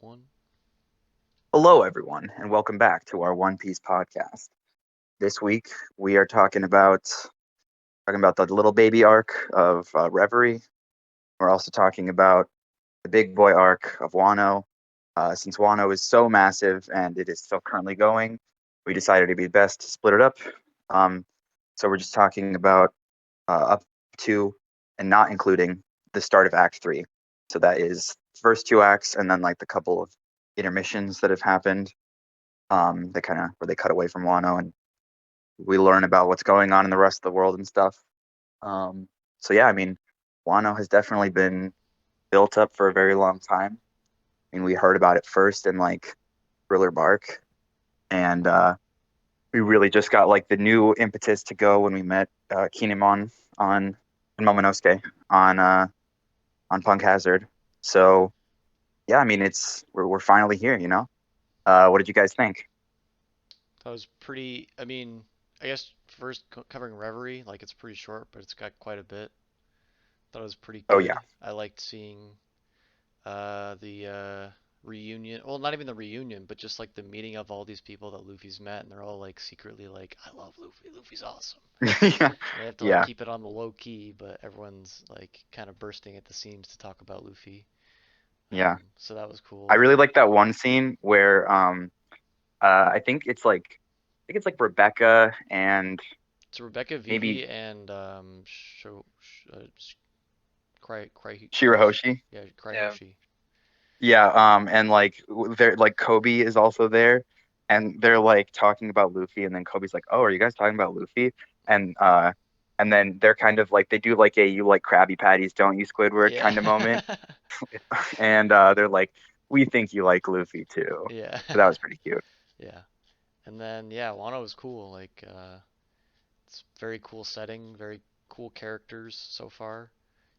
one. Hello, everyone, and welcome back to our One Piece podcast. This week we are talking about the little baby arc of Reverie. We're also talking about the big boy arc of Wano. Since Wano is so massive and it is still currently going, we decided it'd be best to split it up. Um, so we're just talking about up to and not including the start of Act Three. So that is first two acts and then like the couple of intermissions that have happened. They kind of where they cut away from Wano and we learn about what's going on in the rest of the world and stuff. So yeah, I mean, Wano has definitely been built up for a very long time. I mean, we heard about it first in like Thriller Bark, and we really just got like the new impetus to go when we met Kinemon on and Momonosuke on uh, on Punk Hazard. So yeah, I mean, we're finally here, you know. What did you guys think? That was pretty. I mean, I guess first covering Reverie, like it's pretty short, but it's got quite a bit. Thought it was pretty Oh yeah, good. I liked seeing the reunion. Well, not even the reunion, but just like the meeting of all these people that Luffy's met, and they're all like secretly like, "I love Luffy. Luffy's awesome." yeah, And they have to like yeah. keep it on the low key, but everyone's like kind of bursting at the seams to talk about Luffy. Yeah. So that was I cool. really like that one scene where I think it's like Rebecca and It's Rebecca, maybe Vivi, and Cry, Shirahoshi. yeah, Yeah. Cryhoshi. Yeah, and like they're like Kobe is also there and they're like talking about Luffy and then Kobe's like, "Oh, are you guys talking about Luffy?" And and then they're kind of like they do like a "you like Krabby Patties, don't you, Squidward" Yeah. kind of moment. And they're like, "We think you like Luffy too." Yeah. So that was pretty cute. Yeah. And then yeah, Wano was cool. Like it's very cool setting, very cool characters so far.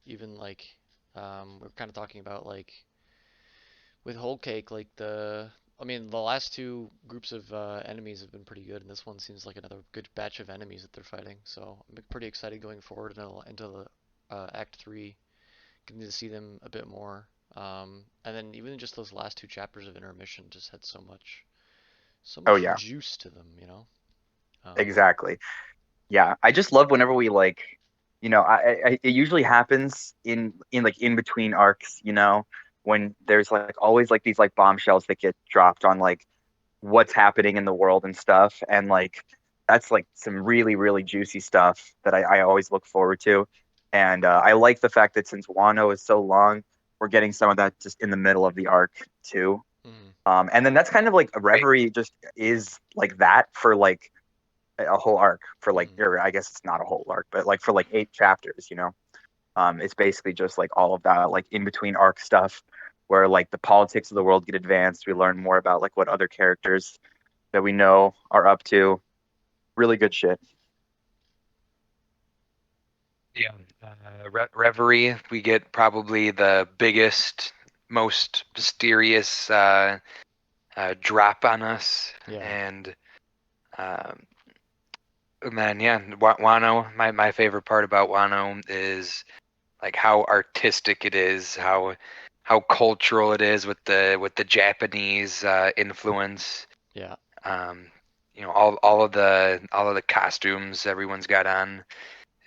Even like we're kind of talking about like with Whole Cake, like I mean, the last two groups of enemies have been pretty good, and this one seems like another good batch of enemies that they're fighting. So I'm pretty excited going forward into the Act 3, getting to see them a bit more. And then even just those last two chapters of intermission just had so Oh much yeah, juice to them, you know. exactly. Yeah, I just love whenever we like, it usually happens in like in between arcs, when there's like always like these like bombshells that get dropped on like what's happening in the world and stuff, and like that's like some really juicy stuff that I always look forward to, and I like the fact that since Wano is so long, we're getting some of that just in the middle of the arc too. Mm, And then that's kind of like a Wait, Reverie just is like that for like a whole arc for like, mm, or I guess it's not a whole arc, but like for like 8 chapters, it's basically just like all of that, like in between arc stuff where like the politics of the world get advanced. We learn more about like what other characters that we know are up to. Really good shit. yeah. Reverie, we get probably the biggest, most mysterious drop on us, yeah, um, and then yeah, Wano. My favorite part about Wano is like how artistic it is, how cultural it is with the Japanese influence. yeah, Um, all of the costumes everyone's got on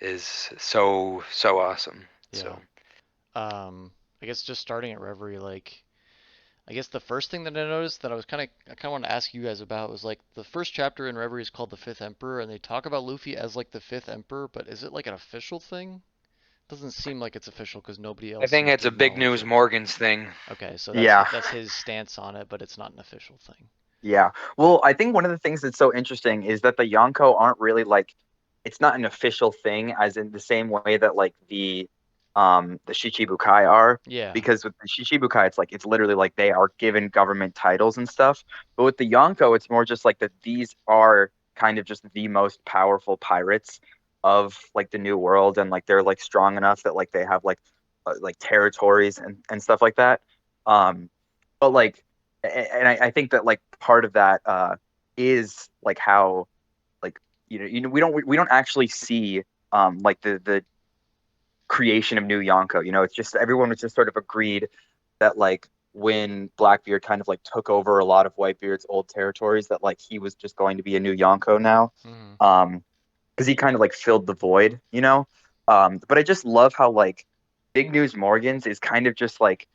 is so awesome. yeah. So I guess just starting at Reverie, like I guess the first thing that I noticed that I kind of want to ask you guys about was like the first chapter in Reverie is called the Fifth Emperor, and they talk about Luffy as like the Fifth Emperor, but is it like an official thing? Doesn't seem like it's official because nobody I else think seems to it's a big acknowledge news it. Morgan's thing. Okay, so Yeah. that's his stance on it, but it's not an official thing. Yeah. Well, I think one of the things that's so interesting is that the Yonko aren't really like it's not an official thing as in the same way that like the Shichibukai are, Yeah. because with the Shichibukai it's literally like they are given government titles and stuff. But with the Yonko it's more just like that these are kind of just the most powerful pirates of like the new world, and like they're like strong enough that like they have like territories and stuff like that. But like and I think that like part of that is like how like we don't actually see like the creation of New Yonko. It's just everyone was just sort of agreed that like when Blackbeard kind of like took over a lot of Whitebeard's old territories, that like he was just going to be a new Yonko now. Hmm. Um, because he kind of like filled the void, you know? But I just love how like Big News Morgans is kind of just like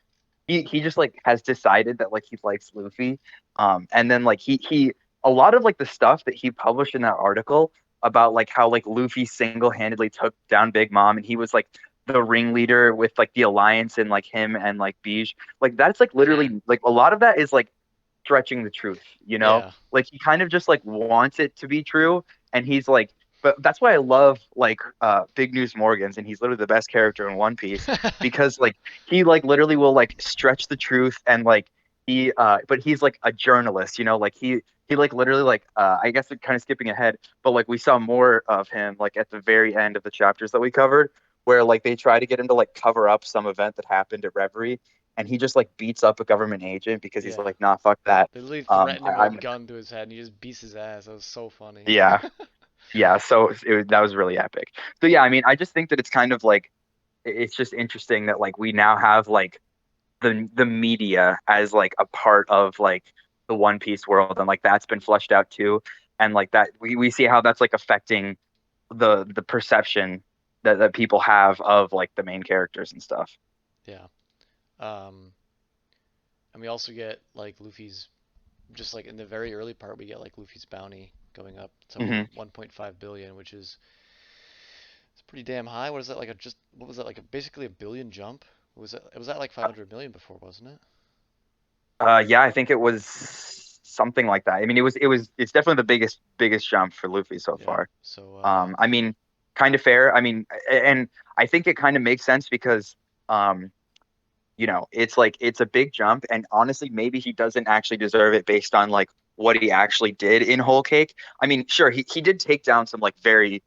he just like has decided that like he likes Luffy. And then like he a lot of like the stuff that he published in that article about like how like Luffy single-handedly took down Big Mom and he was like the ringleader with like the alliance and like him and like Beige. Like that's like literally like a lot of that is like stretching the truth, you know? Yeah. Like he kind of just like wants it to be true and he's like but that's why I love like Big News Morgans and he's literally the best character in One Piece because like he like literally will like stretch the truth and like he but he's like a journalist, you know, like he like literally like I guess it kind of skipping ahead, but like we saw more of him like at the very end of the chapters that we covered where like they try to get him to like cover up some event that happened at Reverie and he just like beats up a government agent because he's Yeah. like, nah, fuck that. They literally threatened him with a I'm gun to his head and he just beats his ass. That was so funny. yeah, yeah. So that was really epic. So yeah, I mean, I just think that it's kind of like it's just interesting that like we now have like the media as like a part of like the One Piece world and like that's been fleshed out too. And like that we see how that's like affecting the perception that people have of like the main characters and stuff. Yeah. Um, and we also get like Luffy's just like in the very early part we get like Luffy's bounty going up to Hmm 1.5 billion, which is it's pretty damn high. What is that like a just what was that like a basically a billion jump? It was at like 500 million before, wasn't it? Yeah, I think it was something like that. I mean, it's definitely the biggest jump for Luffy so Yeah. far. So I mean, kind of fair. I mean, and I think it kind of makes sense because, um, you know, it's like it's a big jump, and honestly, maybe he doesn't actually deserve it based on like what he actually did in Whole Cake. I mean, sure, he did take down some like very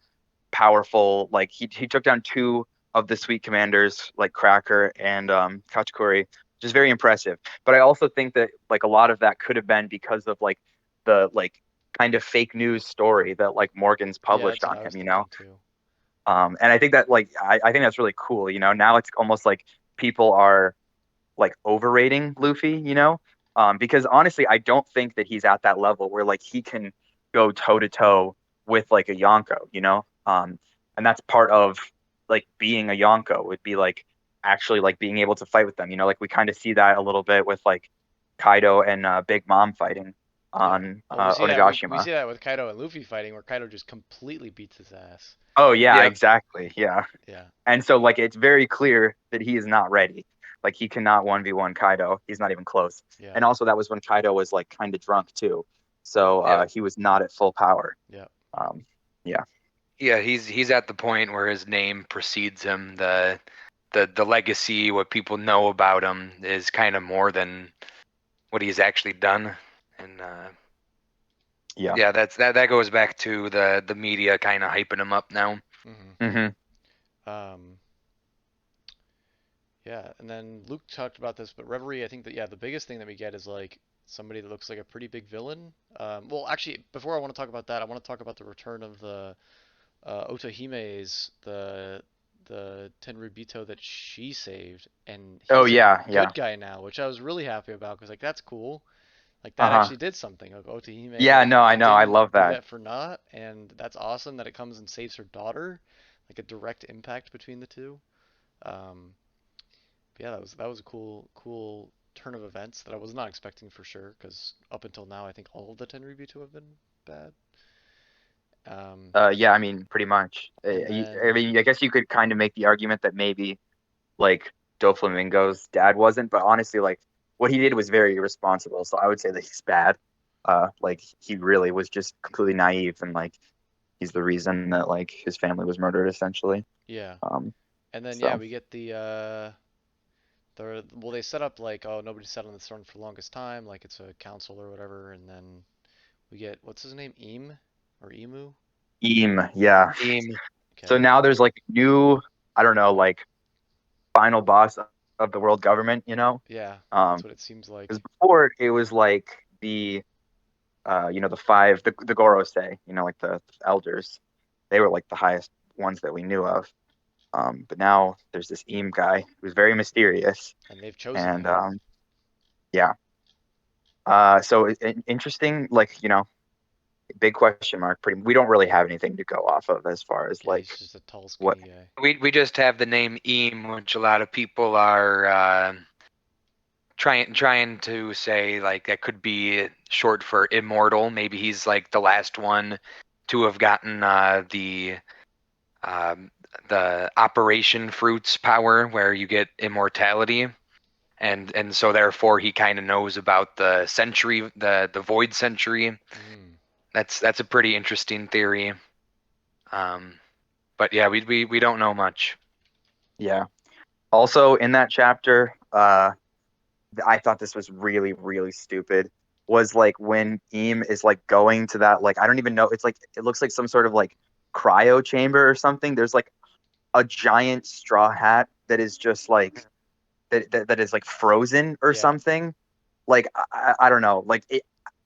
powerful, like he took down two of the Sweet Commanders, like Cracker and Kachikori, which is very impressive. But I also think that like a lot of that could have been because of like the like kind of fake news story that like Morgan's yeah, published that's what on I him, was you know? thinking too. And I think that like I think that's really cool, you know. Now it's almost like people are like overrating Luffy, you know? Because honestly, I don't think that he's at that level where like he can go toe to toe with like a Yonko, you know? And that's part of like being a Yonko would be like actually like being able to fight with them, you know? Like we kind of see that a little bit with like Kaido and Big Mom fighting Yeah. on Well, we Onigashima. see that with Kaido and Luffy fighting, where Kaido just completely beats his ass. Oh yeah, Yep. exactly. Yeah. Yeah. And so like it's very clear that he is not ready. Like he cannot 1v1 Kaido. He's not even close. Yeah. And also that was when Kaido was like kind of drunk too. So Yep. he was not at full power. Yeah. Um yeah. Yeah, he's at the point where his name precedes him. The legacy, what people know about him, is kind of more than what he's actually done. And Yeah. yeah, that goes back to the media kind of hyping him up now. Hmm. hmm Um, yeah, and then Luke talked about this, but Reverie, I think that yeah, the biggest thing that we get is like somebody that looks like a pretty big villain. Well, actually, before I want to talk about that, I want to talk about the return of the Otohime's the Tenryubito that she saved, and Oh he's a yeah, yeah. good guy now, which I was really happy about because like that's cool. Like that Uh-huh. actually did something. Like Otohime Yeah, like no, I know. I didn't love do that. that for naught, and that's awesome that it comes and saves her daughter. Like a direct impact between the two. Um, but yeah, that was a cool turn of events that I was not expecting for sure. Because up until now, I think all of the Tenryubito have been bad. Um, Yeah, I mean pretty much. and I then mean I guess you could kind of make the argument that maybe like Doflamingo's dad wasn't, but honestly like what he did was very irresponsible. So I would say that he's bad. Like he really was just completely naive and like he's the reason that like his family was murdered essentially. yeah, Um, and then yeah, so we get the well they set up like oh nobody sat on the throne for the longest time like it's a council or whatever, and then we get what's his name Eam or Emu. Yeah. Team. So Okay. now there's like new, I don't know, like final boss of the world government, you know? Yeah, that's Um, what it seems because like. before it was like the you know, the five, the Gorosei, you know, like the elders. They were like the highest ones that we knew of. But now there's this Eam guy who's very mysterious, And they've chosen and him. Yeah. So interesting, like, big question mark. Pretty, we don't really have anything to go off of as far as Yeah, he's like just a tall, what. skinny guy. We just have the name Eam, which a lot of people are trying to say like that could be short for immortal. Maybe he's like the last one to have gotten um, the operation fruits power, where you get immortality, and so therefore he kind of knows about the century, the void century. Mm. That's a pretty interesting theory. Um, but yeah, we don't know much. Yeah. Also in that chapter, I thought this was really, really stupid. Was like when Eam is like going to that, like, I don't even know. It's like it looks like some sort of like cryo chamber or something. There's like a giant straw hat that is just like that is like frozen or Yeah. something. Like I don't know. Like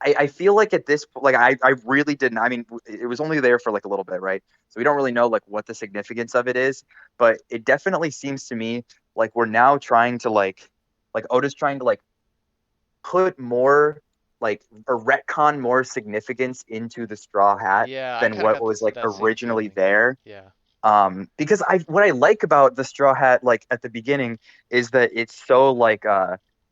I feel like at this like I really didn't. I mean, it was only there for like a little bit, right? So we don't really know like what the significance of it is, but it definitely seems to me like we're now trying to like Oda's trying to like put more like or retcon more significance into the straw hat Yeah, I than kind of what got was this like that same originally feeling. there. Yeah. Because I what I like about the straw hat like at the beginning is that it's so like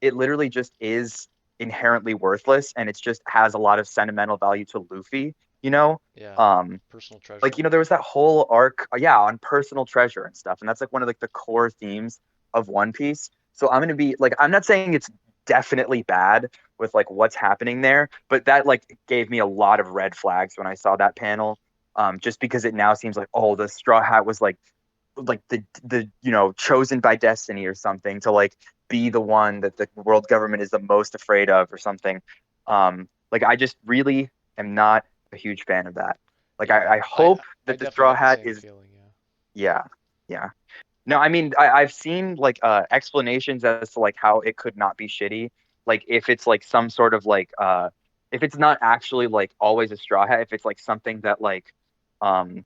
it literally just is inherently worthless and it's just has a lot of sentimental value to Luffy, you know? Yeah. Um Personal like treasure. there was that whole arc, yeah, on personal treasure and stuff, and that's like one of like the core themes of One Piece. So I'm gonna be like, I'm not saying it's definitely bad with like what's happening there, but that like gave me a lot of red flags when I saw that panel. Just because it now seems like, oh, the Straw Hat was like the chosen by destiny or something to like be the one that the world government is the most afraid of or something. Like I just really am not a huge fan of that. Like Yeah. I hope I that the definitely Straw got the Hat same is, feeling, yeah. yeah, yeah. No, I mean I've seen like explanations as to like how it could not be shitty. Like if it's like some sort of like if it's not actually like always a straw hat, if it's like something that like um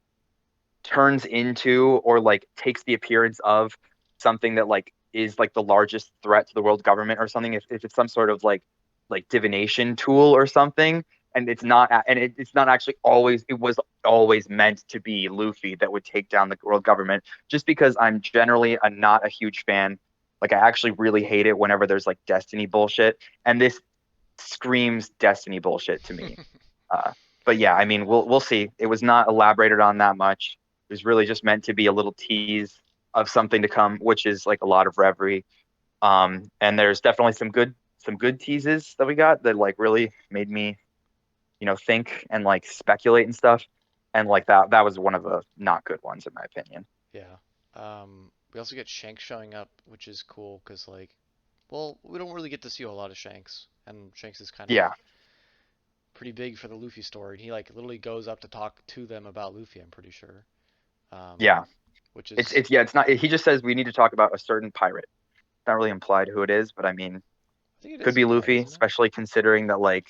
turns into or like takes the appearance of something that like is like the largest threat to the world government or something, if it's some sort of like divination tool or something, and it's not actually always, it was always meant to be Luffy that would take down the world government, just because I'm generally not a huge fan. Like I actually really hate it whenever there's like destiny bullshit, and this screams destiny bullshit to me. uh, but yeah, I mean, we'll see. It was not elaborated on that much. It was really just meant to be a little tease of something to come, which is like a lot of Reverie. And there's definitely some good teases that we got that like really made me, think and like speculate and stuff. And like that was one of the not good ones in my opinion. Yeah. We also get Shanks showing up, which is cool because, like, well, we don't really get to see a lot of Shanks, and Shanks is kind of Yeah, pretty big for the Luffy story. He like literally goes up to talk to them about Luffy, I'm pretty sure. Um, yeah. which It's is, it's yeah, it's not. He just says we need to talk about a certain pirate. It's not really implied who it is, but I mean, I think it could is be implied, Luffy, isn't it? especially considering that like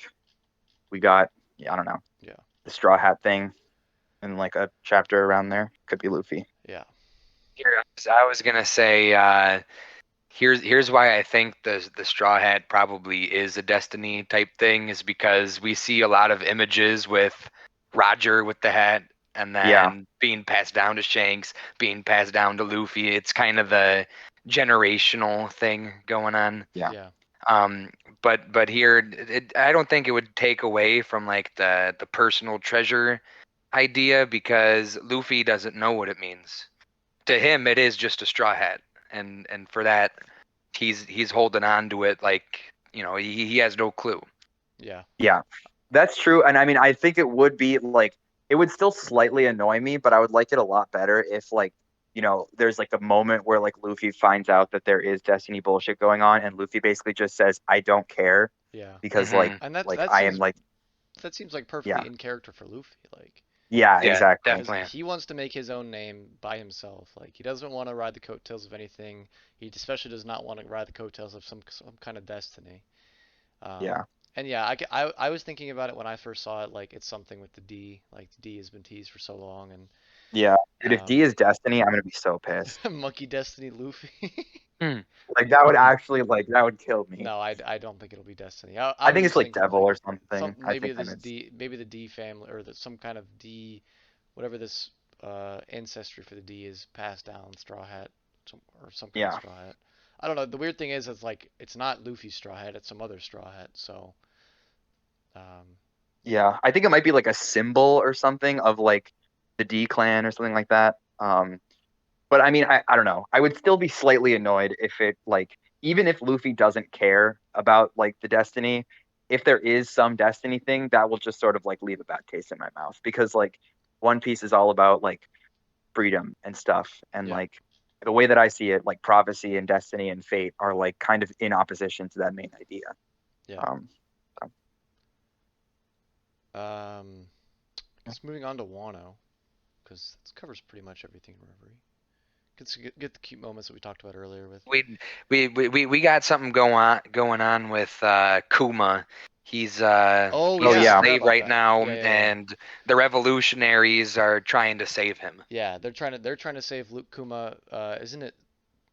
we got, yeah, I don't know, Yeah. the Straw Hat thing in like a chapter around there. Could be Luffy. Yeah. Here, I was gonna say, here's why I think the Straw Hat probably is a Destiny type thing, is because we see a lot of images with Roger with the hat, and Yeah, then being passed down to Shanks, being passed down to Luffy. It's kind of the generational thing going on. yeah, Yeah. Um, but here, I don't think it would take away from like the personal treasure idea, because Luffy doesn't know what it means. To him, it is just a straw hat, and for that, he's holding on to it like, he has no clue. Yeah. yeah. That's true. And I mean, I think it would be like it would still slightly annoy me, but I would like it a lot better if like, there's like a moment where like Luffy finds out that there is Destiny bullshit going on, and Luffy basically just says, "I don't care," Yeah. because like Hmm. And that like that I am seems like, that seems like yeah, perfectly in character for Luffy, like, yeah, Yeah, exactly. because definitely. he wants to make his own name by himself. Like, he doesn't want to ride the coattails of anything. He especially does not want to ride the coattails of some kind of destiny. Um, Yeah. and yeah, I was thinking about it when I first saw it. Like, it's something with the D. Like, the D has been teased for so long, and Yeah. Dude, if D um, is Destiny, I'm gonna be so pissed. Monkey Destiny Luffy. Hmm. Like that would actually that would kill me. No, I don't think it'll be Destiny. I I was think it's just like thinking Devil or like something. some I maybe think then this it's D maybe the D family or some kind of D whatever this ancestry for the D is passed down Straw Hat or some kind of yeah. Straw Hat. I don't know. The weird thing is it's like it's not Luffy's Straw Hat, it's some other Straw Hat. So um, Yeah. I think it might be like a symbol or something of like the D clan or something like that. But I mean, I don't know. I would still be slightly annoyed if it like even if Luffy doesn't care about like the destiny, if there is some destiny thing, that will just sort of like leave a bad taste in my mouth because like One Piece is all about like freedom and stuff and yeah, like the way that I see it, like prophecy and destiny and fate are like kind of in opposition to that main idea. yeah. Um, I guess moving on to Wano because this covers pretty much everything in Reverie. Get the cute moments that we talked about earlier with. We got something going on with Kuma. He's Oh oh he's a yeah, I yeah, forgot slave about right that. now, Yeah, yeah, yeah. and the revolutionaries are trying to save him. Yeah, they're trying to save Luke Kuma. Isn't it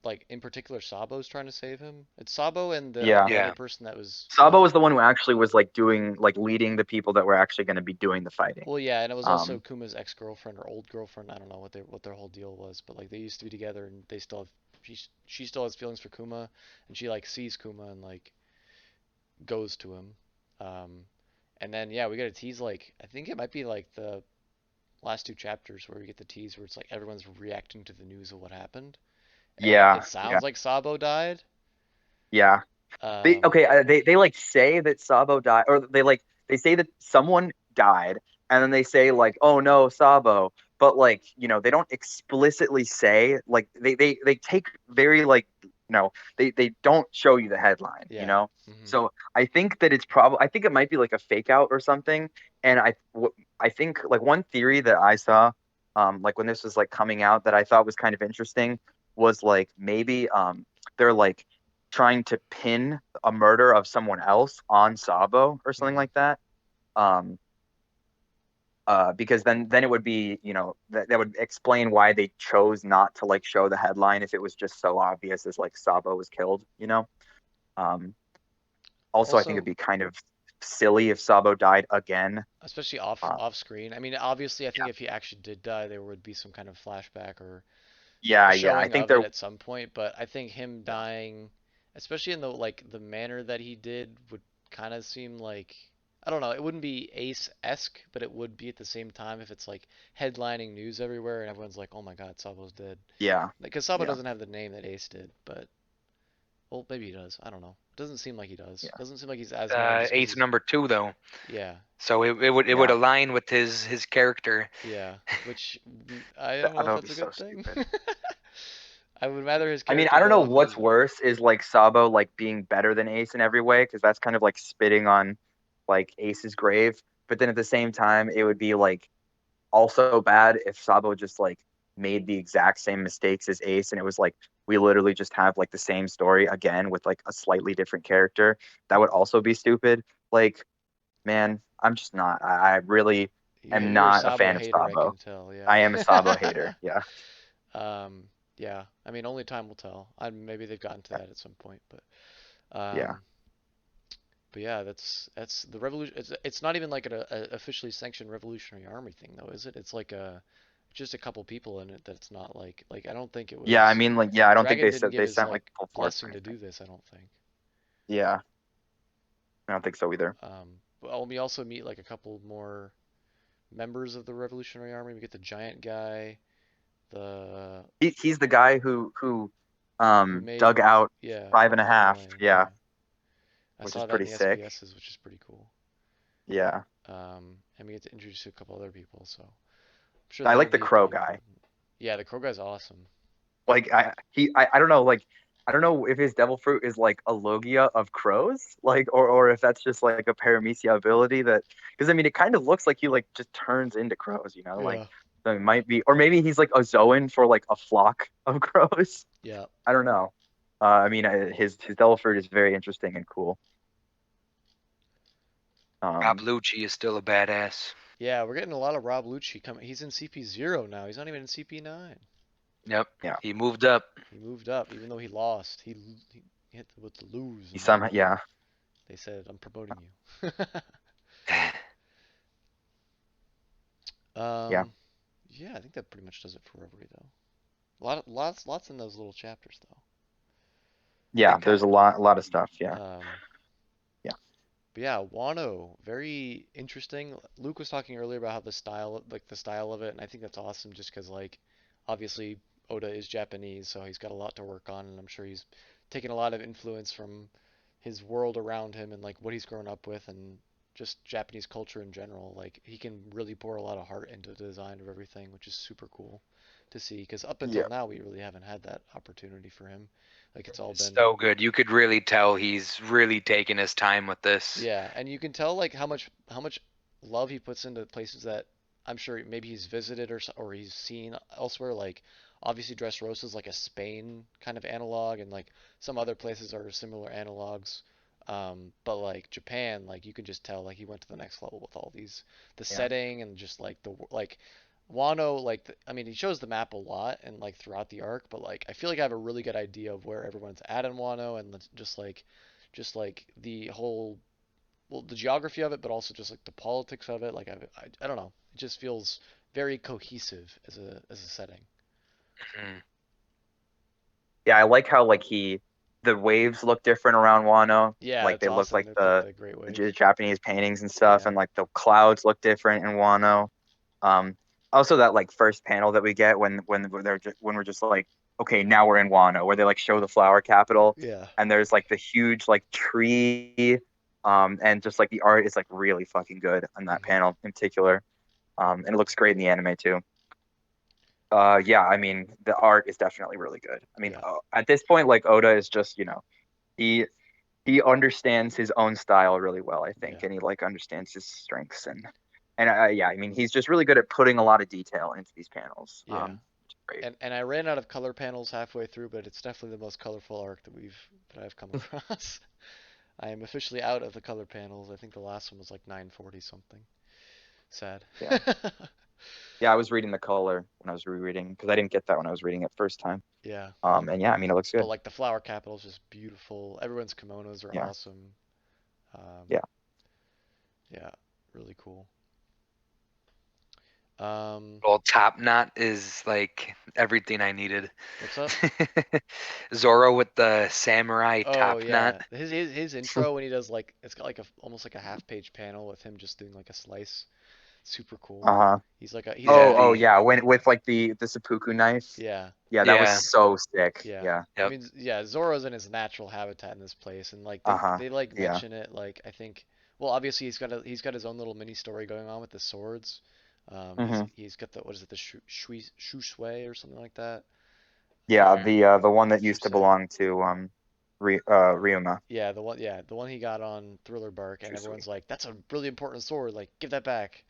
like in particular Sabo's trying to save him? It's Sabo and yeah. the other Yeah. person that was Sabo was the one who actually was like doing like leading the people that were actually going to be doing the fighting. well, yeah, and it was also Um, Kuma's ex-girlfriend or old girlfriend. I don't know what their whole deal was, but like they used to be together and they still have she still has feelings for Kuma and she like sees Kuma and like goes to him. Um, and then yeah, we get a tease like I think it might be like the last two chapters where we get the tease where it's like everyone's reacting to the news of what happened, and yeah, it yeah, sounds like Sabo died. yeah. They Um, okay. They like say that Sabo died, or they say that someone died, and then they say like, "Oh no, Sabo." But like they don't explicitly say like they take very like they don't show you the headline. yeah. Hmm. So I think that it's probably I think it might be like a fake out or something. And I think like one theory that I saw, like when this was like coming out that I thought was kind of interesting was like maybe they're like trying to pin a murder of someone else on Sabo or something Hmm. like that. Um, because then it would be, that would explain why they chose not to like show the headline if it was just so obvious as like Sabo was killed. Um, also, I think it'd Also, be kind of silly if Sabo died again. especially Uh, off screen. I mean, obviously, I think if he actually did die, there would be some kind of flashback or a yeah, yeah. I showing think of it there, at some point. But I think him yeah, dying, especially in the manner that he did, would kind of seem like I don't know. It wouldn't be Ace-esque, but it would be at the same time if it's like headlining news everywhere and everyone's like, "Oh my God, Sabo's dead." yeah, Because Sabo yeah, doesn't have the name that Ace did, but well, maybe he does. I don't know. Doesn't seem like he does. yeah, Doesn't seem like he's as known just because Ace he's number 2 though, yeah, so it would yeah. align with his character. yeah. Which I don't know That if would be that's a so good thing. stupid. I would rather his I mean, character I don't go know off what's as worse is like Sabo like being better than Ace in every way because that's kind of like spitting on like Ace's grave. But then at the same time, it would be like also bad if Sabo just like made the exact same mistakes as Ace and it was like we literally just have like the same story again with like a slightly different character. That would also be stupid. Like, man, I'm just not. I really am you're a not a Sabo fan of hater, I Sabo. can tell. I am a Sabo hater. Yeah. Yeah. Yeah. I mean, only time will tell. Maybe they've gotten to that at some point, Yeah. um, but yeah, that's the revolution. It's not even like a officially sanctioned Revolutionary Army thing, though, is it? It's like just a couple people in it. That's not like I don't think it Yeah, I was. mean like yeah, I don't think Dragon they didn't said give they his sent like like full force or blessing to anything. do this. I don't think. Yeah. I don't think so either. Well, we also meet like a couple more members of the Revolutionary Army. We get the giant guy, the He's the guy who who made dug out yeah five and a Luffy go half. away. Yeah, Yeah, I which is saw that in pretty the sick. SBSs, which is pretty cool. Yeah. And we get to introduce a couple other people, so I'm sure I that'll like the be pretty crow guy. important. Yeah, the Crow guy's awesome. Like I don't know like I don't know if his devil fruit is like a logia of crows like or if that's just like a paramecia ability that because I mean it kind of looks like he like just turns into crows, like Yeah. so it might be or maybe he's like a Zoan for like a flock of crows. Yeah. I don't know. I mean his devil fruit is very interesting and cool. Rob Um Lucci is still a badass. Yeah, we're getting a lot of Rob Lucci coming. He's in CP0 now. He's not even in CP9. Yep. Yeah. He moved up. He moved up, even though he lost. He hit with the lose, He and then somehow, yeah, they said, "I'm promoting you." yeah, um, yeah, I think that pretty much does it for Reverie, though. Lots in those little chapters, yeah. Big There's time. a lot of stuff. Yeah, though. yeah, But yeah, Wano, very interesting. Luke was talking earlier about how the style of it, and I think that's awesome just because, like, obviously Oda is Japanese, so he's got a lot to work on, and I'm sure he's taken a lot of influence from his world around him and, like, what he's grown up with and just Japanese culture in general. Like, he can really pour a lot of heart into the design of everything, which is super cool to see because up until yeah, now, we really haven't had that opportunity for him. Like, it's all been So good. You could really tell he's really taking his time with this. yeah, and you can tell like how much love he puts into places that I'm sure maybe he's visited or he's seen elsewhere. Like obviously Dressrosa is like a Spain kind of analog, and like some other places are similar analogs. But like Japan, like you can just tell like he went to the next level with all these the yeah, setting and just like like Wano I mean he shows the map a lot and like throughout the arc, but like I feel like I have a really good idea of where everyone's at in Wano and just like the whole well the geography of it, but also just like the politics of it. Like I don't know, it just feels very cohesive as a setting. Mhm. yeah. I like how like the waves look different around Wano. Yeah, Like it's they look awesome. like It's like the Great the Wave. Japanese paintings and stuff, Yeah, and like the clouds look different in Wano. Um, Also that like first panel that we get when we're just like, okay, now we're in Wano, where they like show the flower capital, yeah, and there's like the huge like tree, and just like the art is like really fucking good on that hmm panel in particular. And it looks great in the anime too. Yeah, I mean the art is definitely really good. I mean, yeah, at this point, like Oda is just, he he understands his own style really well, I think, yeah, and he like understands his strengths and yeah, I mean, he's just really good at putting a lot of detail into these panels. yeah. Which is great. And I ran out of color panels halfway through, but it's definitely the most colorful arc that I've come across. I am officially out of the color panels. I think the last one was like 940 something. Sad. Yeah, yeah. I was reading the color when I was rereading because I didn't get that when I was reading it first time. Yeah. And yeah, I mean, it looks But good. like the flower capital is just beautiful. Everyone's kimonos are Yeah, awesome. Um, yeah. yeah, really cool. Um, Well, top knot is like everything I needed. what's up? Zoro with the samurai Oh top knot. yeah, his intro when he does like it's got like a almost like a half page panel with him just doing like a slice. Super cool. Uh-huh. He's like Yeah. Oh, the yeah. When with like the seppuku knife. yeah. Yeah, that was Yeah. so sick. Yeah. Yeah. I Yep. mean, yeah, Zoro's in his natural habitat in this place, and like they Uh-huh. they like Yeah. mention it. Like I think, well, obviously he's got his own little mini story going on with the swords. Hmm. He's got the what is it the shu shui or something like that. Yeah, Mhm. the one that used to Shusei. belong to Ryuma. Yeah, the one he got on Thriller Bark, and Chusui. everyone's like, "That's a really important sword. Like, give that back."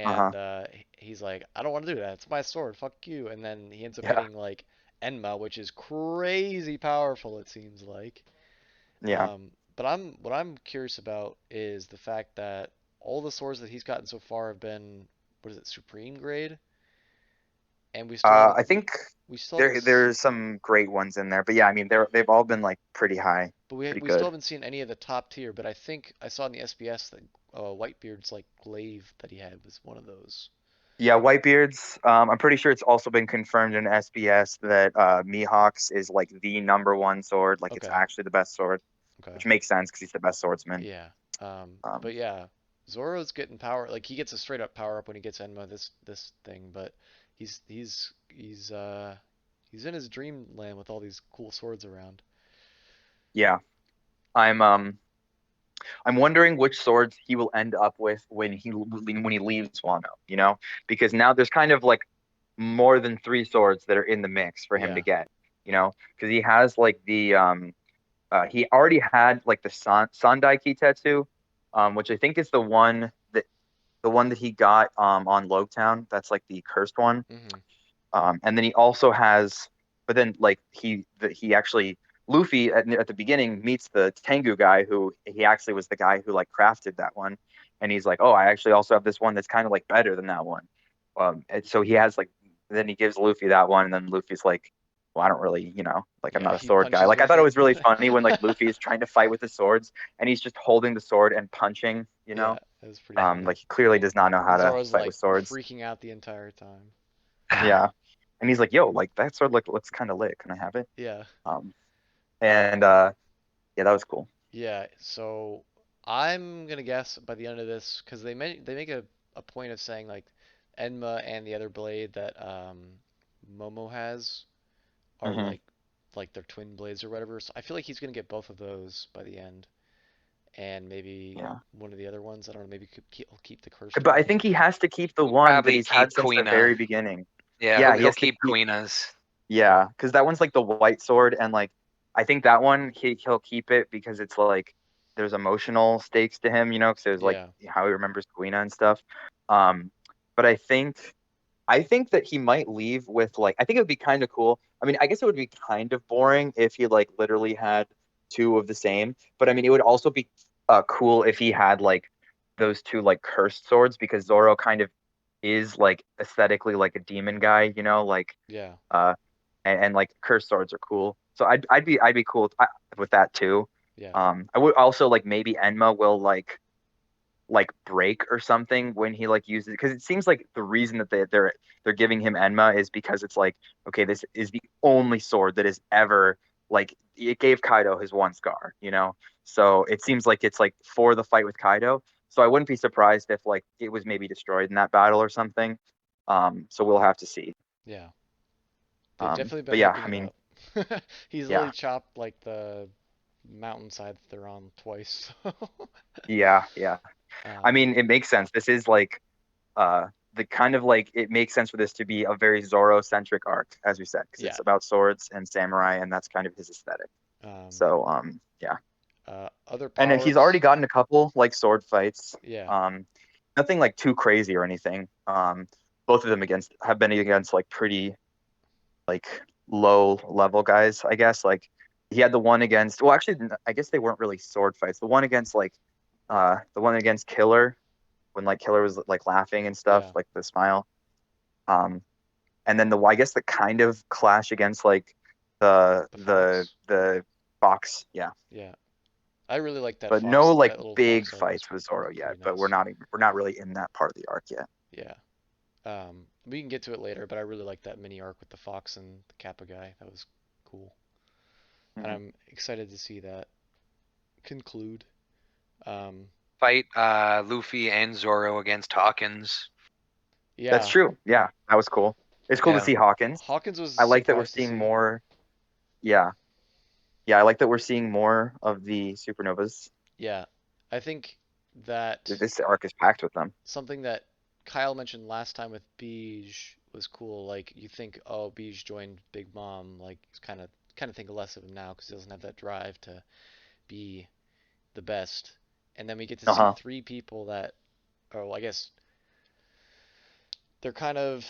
Uh-huh. And he's like, "I don't want to do that. It's my sword. Fuck you." And then he ends up Yeah. getting like Enma, which is crazy powerful. It seems like. Yeah. But what I'm curious about is the fact that all the swords that he's gotten so far have been what is it, supreme grade, and I think we still haven't there's some great ones in there, but yeah, I mean they've all been like pretty high, but pretty we still good. haven't seen any of the top tier. But I think I saw in the SBS that Whitebeard's like glaive that he had was one of those. Yeah, Whitebeards. I'm pretty sure it's also been confirmed in SBS that Mihawk's is like the number one sword, like it's Okay, actually the best sword, okay, which makes sense because he's the best swordsman. yeah. Um, But yeah, Zoro's getting power. Like he gets a straight up power up when he gets Enma this thing. But he's in his dreamland with all these cool swords around. yeah, I'm um I'm wondering which swords he will end up with when he leaves Wano, because now there's kind of like more than three swords that are in the mix for him to Yeah. get, because he has like he already had like the Sandaiki tattoo, which I think is the one that he got on Logtown. That's like the cursed one. hmm And then he also has, but then like he actually Luffy at the beginning meets the Tengu guy who he actually was the guy who like crafted that one, and he's like, oh, I actually also have this one that's kind of like better than that one. And so he has like then he gives Luffy that one, and then Luffy's like, well, I don't really, like I'm Yeah, not a he sword guy. punches Like I with thought it it. was really funny when like Luffy is trying to fight with the swords and he's just holding the sword and punching, Yeah, it was pretty funny. like he clearly does not know how And to Zoro's fight like with swords. freaking out the entire time. Yeah. And he's like, yo, like that sword looks kind of lit. Can I have it? Yeah. Um, Uh, and yeah, that was cool. yeah, so I'm gonna guess by the end of this, because they make a point of saying like Enma and the other blade that Momo has are Hmm. like their twin blades or whatever. So I feel like he's gonna get both of those by the end, and maybe Yeah. one of the other ones. I don't know. Maybe he'll keep the cursed But one. I think he has to keep the He'll one that probably he's had keep since the Quina. very beginning. Yeah, Yeah, he he'll has to keep keep. Quina's. Yeah, Yeah, because that one's like the white sword, and like I think that one he'll keep it because it's like there's emotional stakes to him, because it was like yeah, how he remembers Guina and stuff. Um, but I think that he might leave with like I think it would be kind of cool. I mean, I guess it would be kind of boring if he like literally had two of the same, but I mean, it would also be cool if he had like those two like cursed swords because Zoro kind of is like aesthetically like a demon guy, like yeah, uh and like cursed swords are cool. So I'd be cool with that too. yeah, I would also like maybe Enma will like break or something when he like uses it because it seems like the reason that they're giving him Enma is because it's like okay, this is the only sword that is ever like it gave Kaido his one scar, so it seems like it's like for the fight with Kaido. So I wouldn't be surprised if like it was maybe destroyed in that battle or something. So we'll have to see. yeah. They've definitely been But yeah, hyping I it mean, up. He's literally yeah, chopped like the mountainside that they're on twice. yeah. I Um, mean, it makes sense. This is like uh the kind of like it makes sense for this to be a very Zoro centric arc, as we said, because yeah. it's about swords and samurai, and that's kind of his aesthetic. Um, So yeah, Other and then he's already powers. gotten a couple like sword fights. Yeah, Um, Nothing like too crazy or anything. Both of them against have been against like pretty like low level guys, I guess. Like he had the one against. Well, actually, I guess they weren't really sword fights. The one against like the one against Killer when like Killer was like laughing and stuff, yeah. like the smile. Um, and then I guess the kind of clash against like the The the fox. the fox, yeah. Yeah, I really like that But no fox. like That little big fox arc fights with was Zoro yet. pretty But we're nice. not really in that part of the arc yet. Yeah. We can get to it later, but I really like that mini arc with the fox and the Kappa guy. That was cool, and Mhm. I'm excited to see that conclude. Um, Fight Luffy and Zoro against Hawkins. That's yeah, true. Yeah, that was cool. It's cool to Yeah. see Hawkins. Hawkins was I like that we're surprised to seeing see. more. Yeah, yeah, I like that we're seeing more of the supernovas. Yeah, I think that This arc is packed with them. something that Kyle mentioned last time with Beige was cool. Like you think, oh, Beige joined Big Mom, like kind of think less of him now because he doesn't have that drive to be the best. And then we get to see Uh-huh. three people that, oh, I guess they're kind of.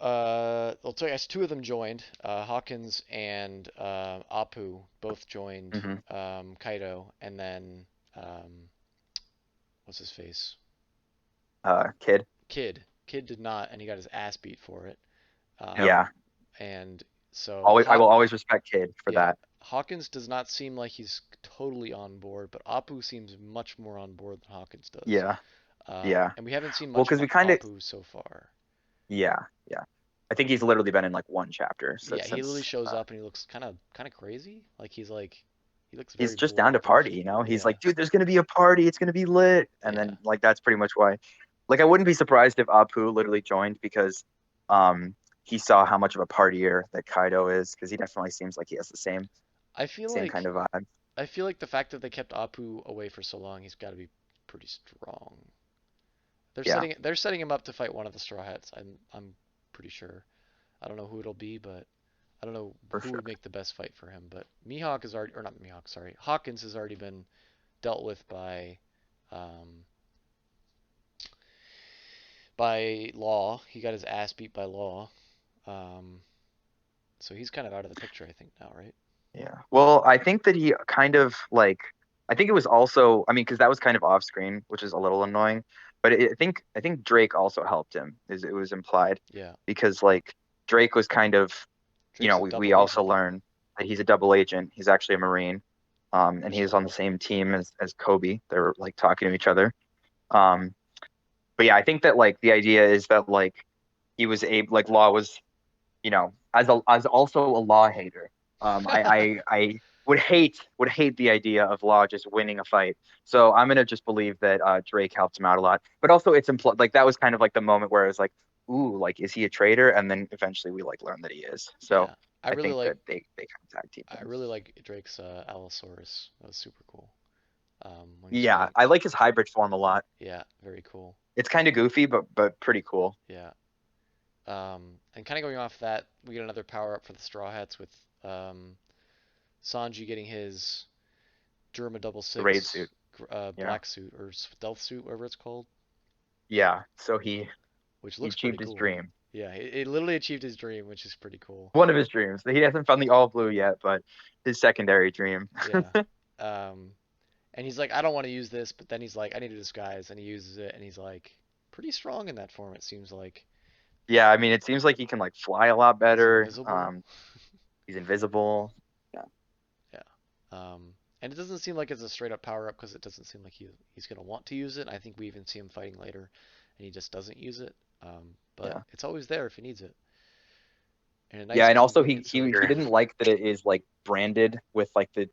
I'll tell you, guys, two of them joined. Hawkins and Apu both joined Hmm. Kaido, and then um, what's his face? Kid. Kid. Kid did not, and he got his ass beat for it. Yep. Um, Yeah. and so Always I will always respect Kid for Yeah, that. Hawkins does not seem like he's totally on board, but Apu seems much more on board than Hawkins does. Yeah. Yeah. And we haven't seen Well, much because of we kind of, Apu so far. yeah, yeah. I think he's literally been in like one chapter Yeah, he literally since shows up and he looks kind of crazy. He looks he's very just down to bored. party, He's Yeah, like, dude, there's gonna be a party, it's gonna be lit, and yeah. then like that's pretty much why. Like, I wouldn't be surprised if Apu literally joined because, um, he saw how much of a partier that Kaido is, because he definitely seems like he has the I feel same kind like of vibe. I feel like the fact that they kept Apu away for so long, he's got to be pretty strong. Yeah, They're setting him up to fight one of the Straw Hats. I'm pretty sure. I don't know who it'll be, but I don't know for who would sure. make the best fight for him. But Mihawk is already, or not Mihawk, sorry, Hawkins has already been dealt with um, by Law. He got his ass beat by Law. Um, so he's kind of out of the picture, I think now, right? Yeah. Well, I think that he kind of like I think it was also I mean because that was kind of off screen, which is a little annoying. But I think Drake also helped him. Is it was implied Yeah, because like Drake was kind of, Drake's a we double also agent. learn that he's a double agent. He's actually a Marine. And he is on the Understandable. same team as Kobe. They're like talking to each other. Um, but yeah, I think that like the idea is that like he was like Law was, as also a Law hater. I would hate the idea of Law just winning a fight. So I'm gonna just believe that Drake helped him out a lot. But also it's implied like that was kind of like the moment where it was like, ooh, like is he a traitor? And then eventually we like learn that he is. So Yeah, I I really think that like they kind of tag team I things. really like Drake's Allosaurus. That was super cool. When he's Yeah, fighting. I like his hybrid form a lot. Yeah, very cool. It's kind of goofy, but pretty cool. Yeah. And kind of going off that, we get another power up for the Straw Hats with um, Sanji getting his Derma double The raid six suit. Yeah. black suit or stealth suit, whatever it's called, Yeah. So he which looks pretty achieved his cool. dream. Yeah, it literally achieved his dream, which is pretty cool. One of his dreams. He hasn't found the all blue yet, but his secondary dream. Yeah. Um, and he's like, I don't want to use this, but then he's like, I need a disguise, and he uses it, and he's like, pretty strong in that form, it seems like. Yeah, I mean, it seems like he can like fly a lot He's better. invisible. He's invisible. Yeah. Yeah. And it doesn't seem like it's a straight up power up because it doesn't seem like he's gonna want to use it. I think we even see him fighting later, and he just doesn't use it. But Yeah. it's always there if he needs it. And a Yeah, nice and also convenient he solution. didn't like that it is like branded with like the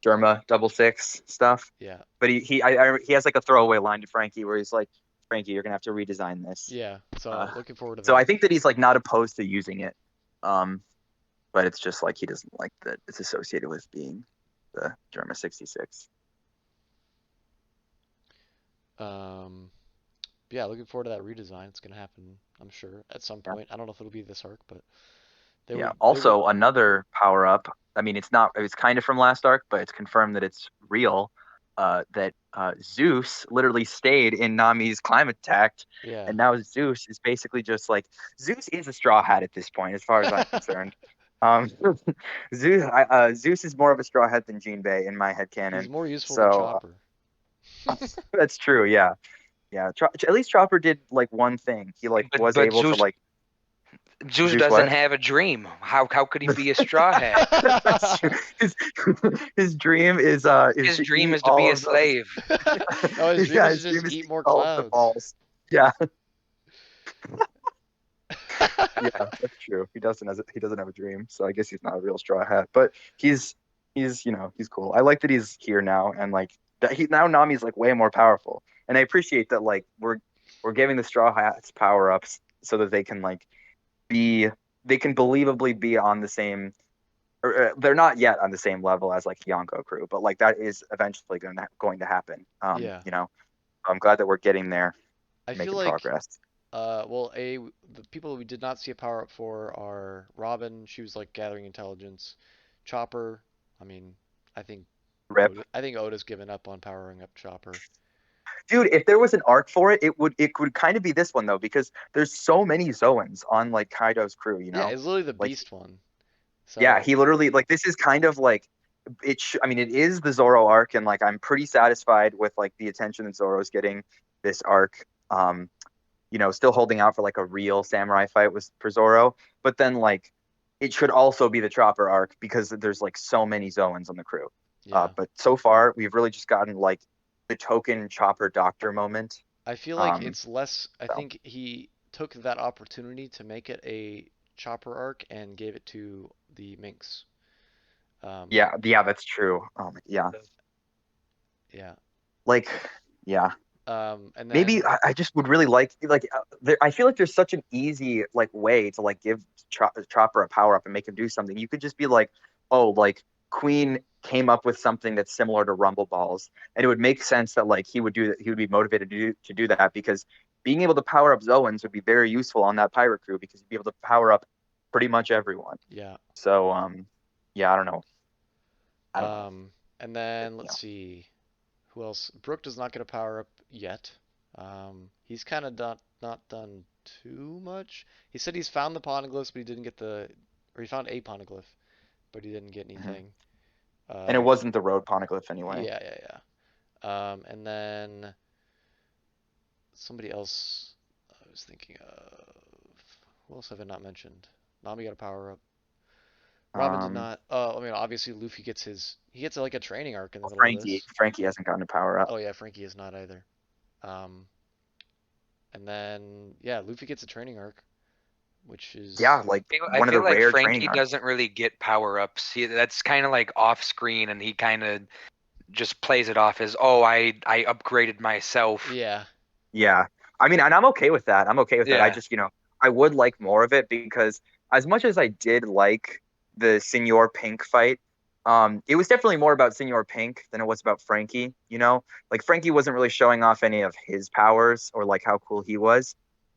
Derma double six stuff. Yeah. But he has like a throwaway line to Frankie where he's like, Frankie, you're gonna have to redesign this. Yeah. Uh, So looking forward to so I that. think that he's like not opposed to using it. Um, but it's just like he doesn't like that it's associated with being the Derma 66. Um, yeah, looking forward to that redesign. It's gonna happen, I'm sure, at some Yeah. point. I don't know if it'll be this arc, but Yeah. they were Also, another power up. I mean, it's kind of from last arc, but it's confirmed that it's real. That Zeus literally stayed in Nami's climate tech, yeah. and now Zeus is basically just like Zeus is a straw hat at this point, as far as I'm concerned. Um, Zeus is more of a straw hat than Jean Bay in my head He's canon. more useful than So Chopper. that's true. Yeah, yeah. At least Chopper did like one thing. He like But was but able to Zeus like Zeus Zeus doesn't what? have a dream. How could he be a straw hat? That's true. His dream is His to dream eat is to be all a of those. No, slave. his dream Yeah, is to his just dream is to eat eat more all of the clouds. balls. Yeah, yeah, that's true. He doesn't have a dream, so I guess he's not a real straw hat. But he's cool. I like that he's here now, and like that he now Nami's like way more powerful, and I appreciate that like we're giving the straw hats power ups so that be they can believably be on the same or they're not yet on the same level as like Yonko crew, but like that is eventually going to happen. Yeah. I'm glad that we're getting there, I feel making like progress. well, the people we did not see a power up for are Robin. She was like gathering intelligence. Chopper. I mean, I think Rip, I think Oda's given up on powering up Chopper. dude. If there was an arc for it, it would kind of be this one though, because there's so many Zoans on like Kaido's crew. Yeah, it's literally the Like Beast one. yeah, So he literally like this is kind of like I mean, it is the Zoro arc, and like I'm pretty satisfied with like the attention that Zoro's getting this arc. Still holding out for like a real samurai fight with for Zoro, but then like it should also be the Chopper arc because there's like so many Zoans on the crew. yeah, But so far we've really just gotten like the token Chopper Doctor moment. I feel like Um, it's less. I so think he took that opportunity to make it a Chopper arc and gave it to the Minx. Um, yeah, that's true. Yeah, yeah. like yeah, And maybe then I just would really I feel like there's such an easy like way to like give Chopper a power up and make him do something. You could just be like, oh, like Queen came up with something that's similar to Rumble Balls, and it would make sense that like he would do that. He would be motivated to do that because being able to power up Zoans would be very useful on that pirate crew because you'd be able to power up pretty much everyone. yeah. So yeah, I don't know. I don't know. Um, and then You let's know, see who else. Brook does not get a power up yet. He's kind of not done too much. He said he's found the poneglyphs, but he didn't get or he found a poneglyph, but he didn't get mhm. anything. And it Um, wasn't the road poneglyph anyway. yeah, yeah, yeah. And then somebody else I was thinking of. Who else have I not mentioned? Nami got a power up. Robin did Um, not. I mean, obviously Luffy gets he gets like a training arc in the well, middle of Frankie this. Frankie hasn't gotten a power up. Oh yeah, Frankie is not either. Um, and then yeah, Luffy gets a training arc, which Yeah, is like I one of the feel like rare training Frankie arcs. doesn't really get power ups. That's kind of like off screen, and he kind of just plays it off as, oh, I upgraded myself. yeah, Yeah. I mean, and I'm okay with that. I'm okay with that. I Yeah. just, I would like more of it because as much as I did like the Senor Pink fight, it was definitely more about Senor Pink than it was about Frankie, you know? Like Frankie wasn't really showing off any of his powers or like how cool he was.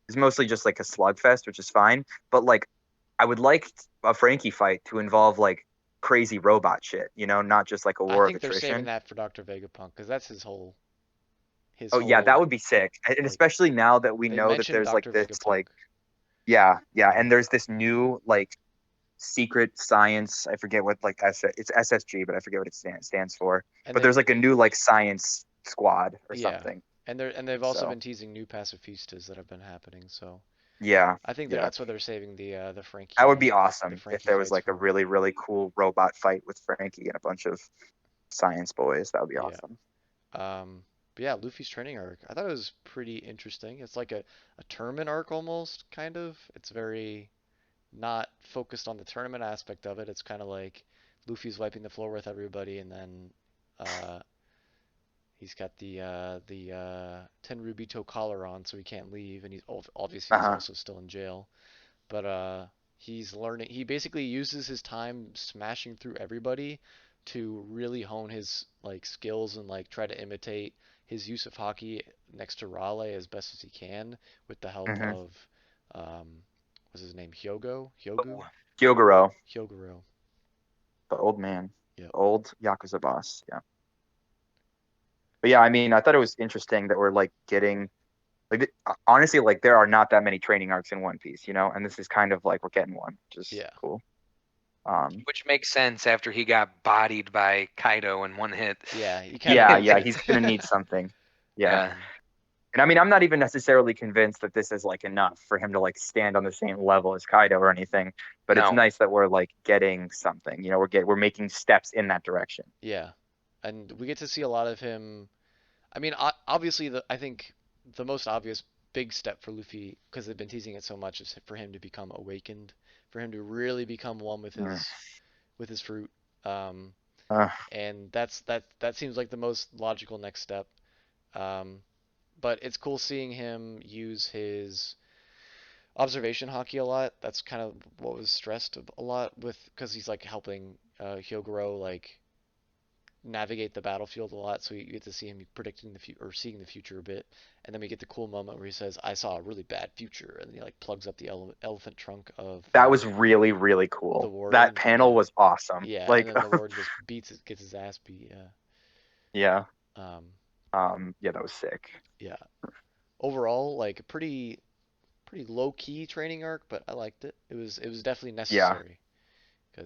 It was mostly just like a slugfest, which is fine. But like I would like a Frankie fight to involve like crazy robot shit, not just like a I war of think they're saving attrition. that for Dr. Vegapunk because that's his Oh yeah, that whole would be sick. And like especially now that we they know that mentioned there's like Dr. this Vegapunk. like yeah, and Um, there's this new like secret science. I forget what like it's SSG, but I forget what it stands for. and But there's they've like a new like science squad or yeah, something. and they've also So been teasing new pacifistas that have been happening. So yeah, I think yeah, that's what they're saving that would be The awesome if Frankie there was fights like a for. really really cool robot fight with Frankie and a bunch of science boys. That would be Yeah. awesome. But yeah, Luffy's training arc. I thought it was pretty interesting. It's like a tournament arc almost, kind of. It's very not focused on the tournament aspect of it. It's kind of like Luffy's wiping the floor with everybody, and then uh, he's got the Tenryubito collar on, so he can't leave, and obviously he's Uh-huh. also still in jail. But he's learning. He basically uses his time smashing through everybody to really hone his like skills and like try to imitate his use of hockey next to Raleigh as best as he can with the help Hmm. of what's his name, Hyogu, Kyogoro, Hyoguro. the old man, Yep. the old Yakuza boss. Yeah. But yeah, I mean, I thought it was interesting that we're like getting like honestly, like there are not that many training arcs in One Piece, and this is kind of like we're getting one, which is Yeah. cool. Um, Which makes sense after he got bodied by Kaido in one hit. Yeah. He kind of yeah, needs yeah, it. he's gonna need something. Yeah, Yeah. um, and I mean, I'm not even necessarily convinced that this is like enough for him to like stand on the same level as Kaido or anything. But it's No. nice that we're like getting something. We're making steps in that direction. yeah. And we get to see a lot of him. I mean, obviously, I think the most obvious big step for Luffy, because they've been teasing it so much, is for him to become awakened, for him to really become one Mm. with his fruit. Um, Uh, and that seems like the most logical next step. Um, but it's cool seeing him use his observation hockey a lot. That's kind of what was stressed a lot with because he's like helping Hyogoro like navigate the battlefield a lot, so you get to see him predicting the future or seeing the future a bit, and then we get the cool moment where he says, "I saw a really bad future," and he like plugs up the elephant trunk of that was really, really the cool. That warden. panel Yeah, was awesome. yeah, and Like, then the warden just gets his ass beat. Yeah, yeah, um, yeah, that was sick. yeah. Overall, like a pretty low key training arc, but I liked it. It was definitely Yeah. necessary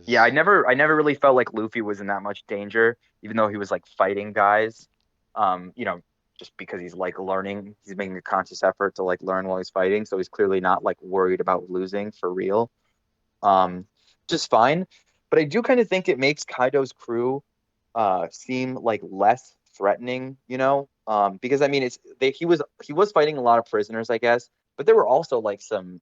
Yeah, I because never I never really felt like Luffy was in that much danger, even though he was like fighting guys. Um, you know, just because he's like learning, he's making a conscious effort to like learn while he's fighting, so he's clearly not like worried about losing for real. Um, just fine. But I do kind of think it makes Kaido's crew seem like less threatening, because I mean he was fighting a lot of prisoners, I guess, but there were also like some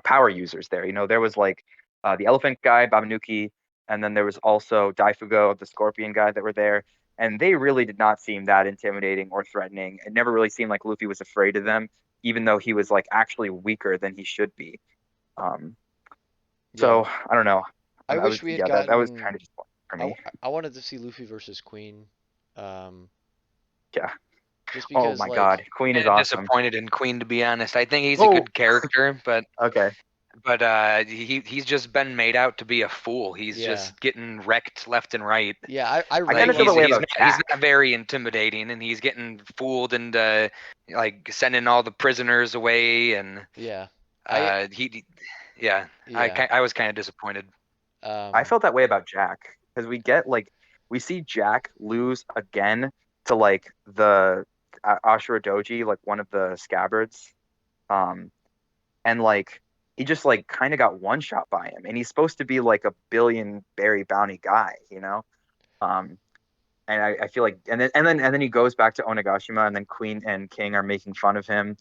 power users there. There was like the elephant guy, Babanuki, and then there was also Daifugo, the scorpion guy that were there. And they really did not seem that intimidating or threatening. It never really seemed like Luffy was afraid of them, even though he was like actually weaker than he should be. Um, yeah, so I don't know. I I was wish we had yeah, that was kind gotten. of disappointing for me. I wanted to see Luffy versus Queen, um, Yeah. just Oh because my God, like Queen is Kind of awesome. disappointed in Queen, to be honest. I think he's a Oh, good character, but okay. he's just been made out to be a fool. He's yeah, just getting wrecked left and right. I I kind really Like of feel want that he's way he's about not he's Jack. not very intimidating, and he's getting fooled into like sending all the prisoners away, and yeah I he yeah, yeah I was kind of disappointed. I um felt that way about Jack because we see Jack lose again to like the Ashura Doji, like one of the scabbards. Um, and like he just like kind of got one shot by him, and he's supposed to be like a billion berry bounty guy, you know. Um, and I feel like, and then he goes back to Onigashima, and then Queen and King are making fun of him. And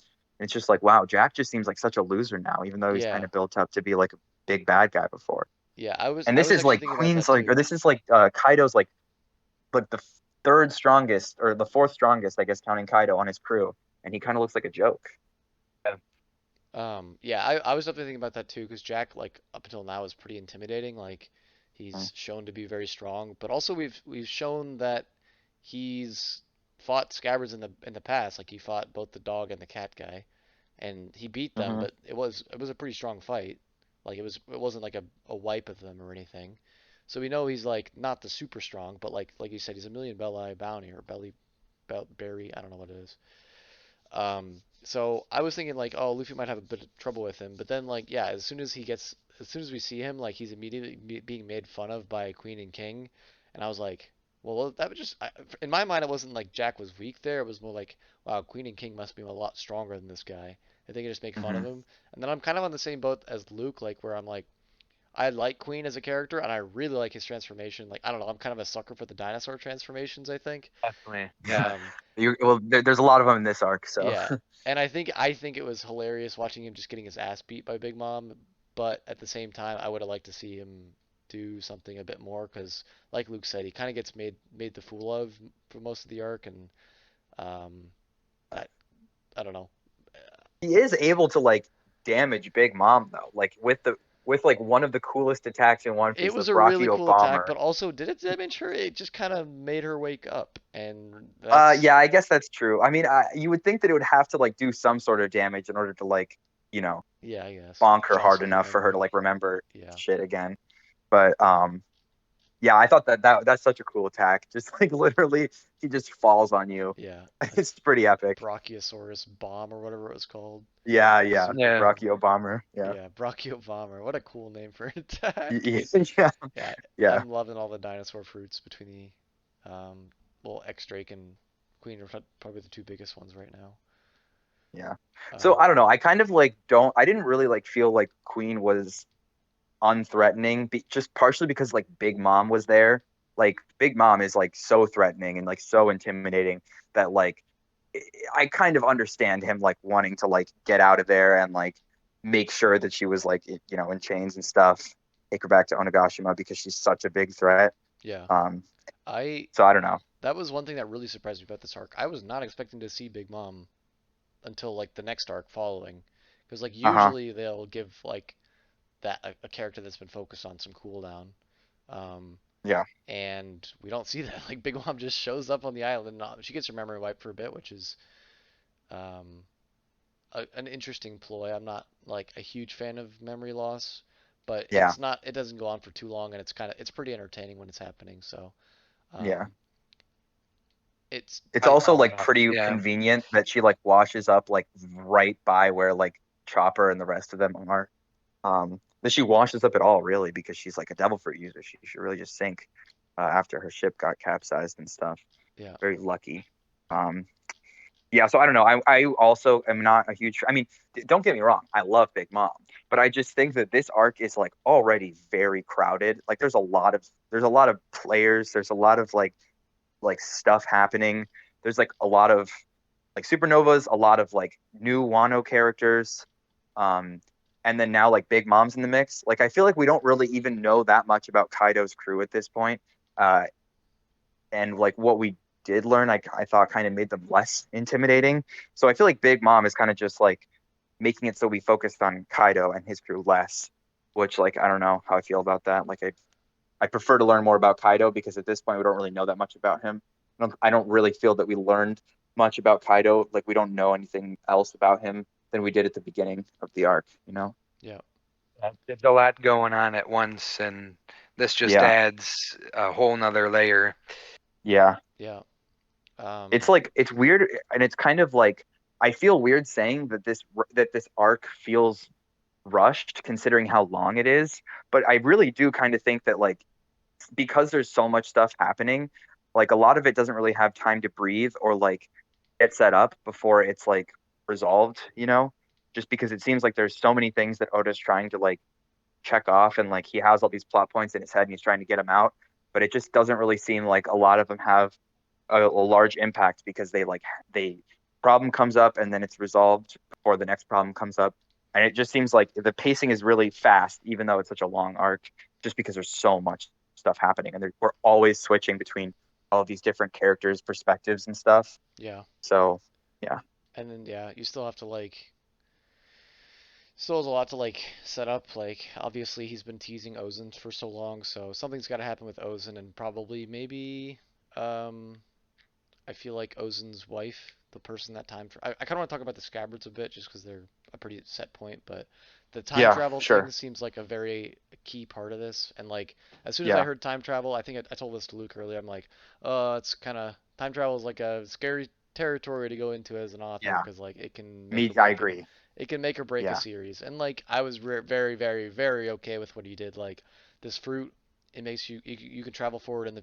it's just like, wow, Jack just seems like such a loser now, even though he's kind Yeah, of built up to be like a big bad guy before. yeah. I was And I this was is actually like thinking about Queen's that like, or too. this is like Kaido's like the third strongest or the fourth strongest, I guess, counting Kaido on his crew, and he kind of looks like a joke. Yeah, I was definitely thinking about that too, because Jack, like up until now, is pretty intimidating. Like Mm. he's shown to be very strong, but also we've shown that he's fought scabbards in the past. Like he fought both the dog and the cat guy, and he beat them, Hmm. but it was a pretty strong fight. Like it wasn't like a wipe of them or anything. So we know he's like not the super strong, but like you said, he's a million belly bounty or berry. I don't know what it is. So I was thinking like, oh, Luffy might have a bit of trouble with him, but then like, yeah, as soon as we see him, like he's immediately being made fun of by Queen and King, and I was like, well, that was in my mind, it wasn't like Jack was weak there. It was more like, wow, Queen and King must be a lot stronger than this guy. And they can just make fun of Hmm. him. And then I'm kind of on the same boat as Luke, like where I'm like, I like Queen as a character, and I really like his transformation. Like I don't know, I'm kind of a sucker for the dinosaur transformations, I think. Definitely. Yeah. Um, Well, there's a lot of them in this arc, so yeah, and I think it was hilarious watching him just getting his ass beat by Big Mom, but at the same time, I would have liked to see him do something a bit more because, like Luke said, he kind of gets made the fool of for most of the arc, and um, I I don't know. he is able to like damage Big Mom though, like with like one of the coolest attacks in One It Piece, the was a really Brachio cool attack, Bomber. but also did it damage her? It just kind of made her wake up, and that's Yeah, I guess that's true. I mean, you would think that it would have to like do some sort of damage in order to like, you know, yeah, I guess bonk her hard jostle her enough for her to memory. like remember Yeah, shit again. But yeah, I thought that's such a cool attack. Just like literally, he just falls on you. yeah, like It's pretty epic. Brachiosaurus bomb or whatever it was called. Yeah, yeah, the Super Yeah. cool. Brachio Bomber. Yeah, Yeah, Brachio Bomber. What a cool name for an attack. yeah, Yeah, yeah, I'm loving all the dinosaur fruits between the well, X-Drake and Queen are probably the two biggest ones right now. yeah. So Um, I don't know. I kind of like don't. I didn't really like feel like Queen was unthreatening, just partially because like Big Mom was there. Like Big Mom is like so threatening and like so intimidating that like I kind of understand him like wanting to like get out of there and like make sure that she was like in chains and stuff, take her back to Onigashima because she's such a big threat. yeah, Um, I so I don't know. that was one thing that really surprised me about this arc. I was not expecting to see Big Mom until like the next arc following, because like Uh-huh. usually they'll give like that a character that's been focused on some cooldown. Um, Yeah. and we don't see that. Like Big Mom just shows up on the island. And she gets her memory wiped for a bit, which is um, an interesting ploy. I'm not like a huge fan of memory loss, but Yeah. it doesn't go on for too long, and it's pretty entertaining when it's happening. So Yeah. um, it's It's I, also like pretty yeah. convenient that she like washes up like right by where like Chopper and the rest of them are. That she washes up at all, really, because she's like a devil fruit user. She should really just sink after her ship got capsized and stuff. yeah, Very lucky. Um, yeah, so I don't know. I also am not a huge. I mean, don't get me wrong. I love Big Mom, but I just think that this arc is like already very crowded. Like, there's a lot of players. There's a lot of like stuff happening. There's like a lot of like supernovas, a lot of like new Wano characters, um, and then now like Big Mom's in the mix. Like I feel like we don't really even know that much about Kaido's crew at this point. Uh, and like what we did learn, I thought kind of made them less intimidating. So I feel like Big Mom is kind of just like making it so we focused on Kaido and his crew less, which like I don't know how I feel about that. Like I prefer to learn more about Kaido because at this point we don't really know that much about him. I don't really feel that we learned much about Kaido. Like we don't know anything else about him than we did at the beginning of the arc, you know? yeah, There's a lot going on at once, and this just Yeah. adds a whole nother layer. Yeah. yeah. It's Um, like it's weird and it's kind of like I feel weird saying that this arc feels rushed considering how long it is, but I really do kind of think that like because there's so much stuff happening, like a lot of it doesn't really have time to breathe or like get set up before it's like resolved, you know? just because it seems like there's so many things that Oda's trying to like check off, and like he has all these plot points in his head and he's trying to get them out, but it just doesn't really seem like a lot of them have a large impact because they problem comes up and then it's resolved before the next problem comes up. And it just seems like the pacing is really fast, even though it's such a long arc, just because there's so much stuff happening, and we're always switching between all of these different characters' perspectives and stuff. Yeah. So, yeah, And then yeah, you still have to like still has a lot to like set up. Like obviously he's been teasing Ozen for so long, so something's got to happen with Ozen and probably maybe um I feel like Ozen's wife, the person that time I kind of want to talk about the scabbards a bit just because they're a pretty set point, but the time yeah, travel thing sure, seems like a very key part of this. And like as soon as I yeah, heard time travel, I think I told this to Luke earlier. I'm like, it's kind of time travel is like a scary territory to go into as an author yeah. because like it can make or Me, I break it. agree. It can make or break a Yeah, series. And like I was very very okay with what he did. Like this fruit it makes you can travel forward in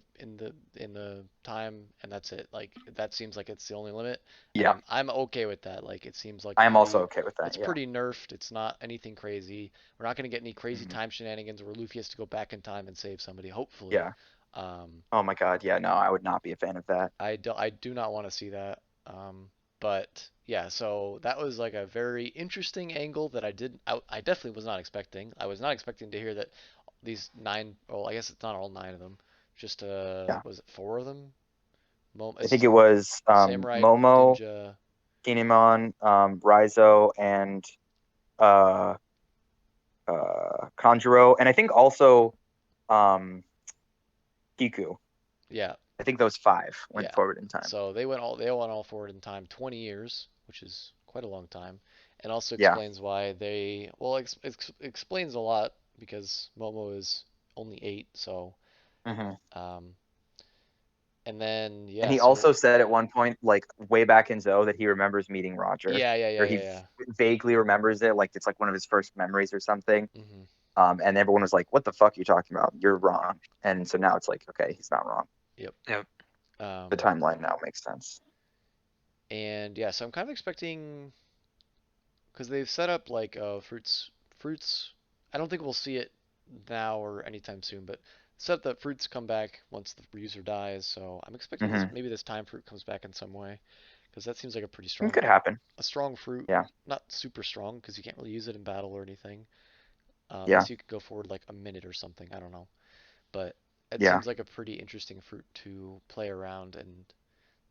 the time and that's it. Like that seems like it's the only limit, and yeah. I'm okay with that. Like it seems like I am also pretty okay with that. it's Yeah. pretty nerfed. It's not anything crazy. We're not going to get any crazy Hmm. time shenanigans where Luffy has to go back in time and save somebody. Hopefully, Yeah. um, Oh my God. Yeah. No, I would not be a fan of that. I do not want to see that. But yeah, so that was like a very interesting angle that I definitely was not expecting. I was not expecting to hear that these nine, well, I guess it's not all nine of them. Just Yeah. was it four of them? I It's think just it was Samurai Momo, Ninja. Kinemon, Raizo, and uh, Kanjuro, and I think also um, Kiku. Yeah, I think those five went yeah. forward in time. So they went all forward in time, 20 years, which is quite a long time, and also Yeah. explains why they well explains a lot because Momo is only 8, so Hmm. um, and then And yeah, he so also said at one point, like way back in Zoe, that he remembers meeting Roger, or he yeah. vaguely remembers it, like it's like one of his first memories or something. Hmm. And everyone was like, "What the fuck are you talking about? You're wrong." And so now it's like, okay, he's not wrong. Yep. Yep. The Um, timeline now makes sense. and yeah, so I'm kind of expecting because they've set up like fruits. I don't think we'll see it now or anytime soon, but set up that fruits come back once the user dies. So I'm expecting this Hmm. maybe this time fruit comes back in some way because that seems like a pretty It strong could happen. a strong fruit. Yeah. Not super strong because you can't really use it in battle or anything Yeah. unless you could go forward like a minute or something. I don't know, but it Yeah. seems like a pretty interesting fruit to play around. And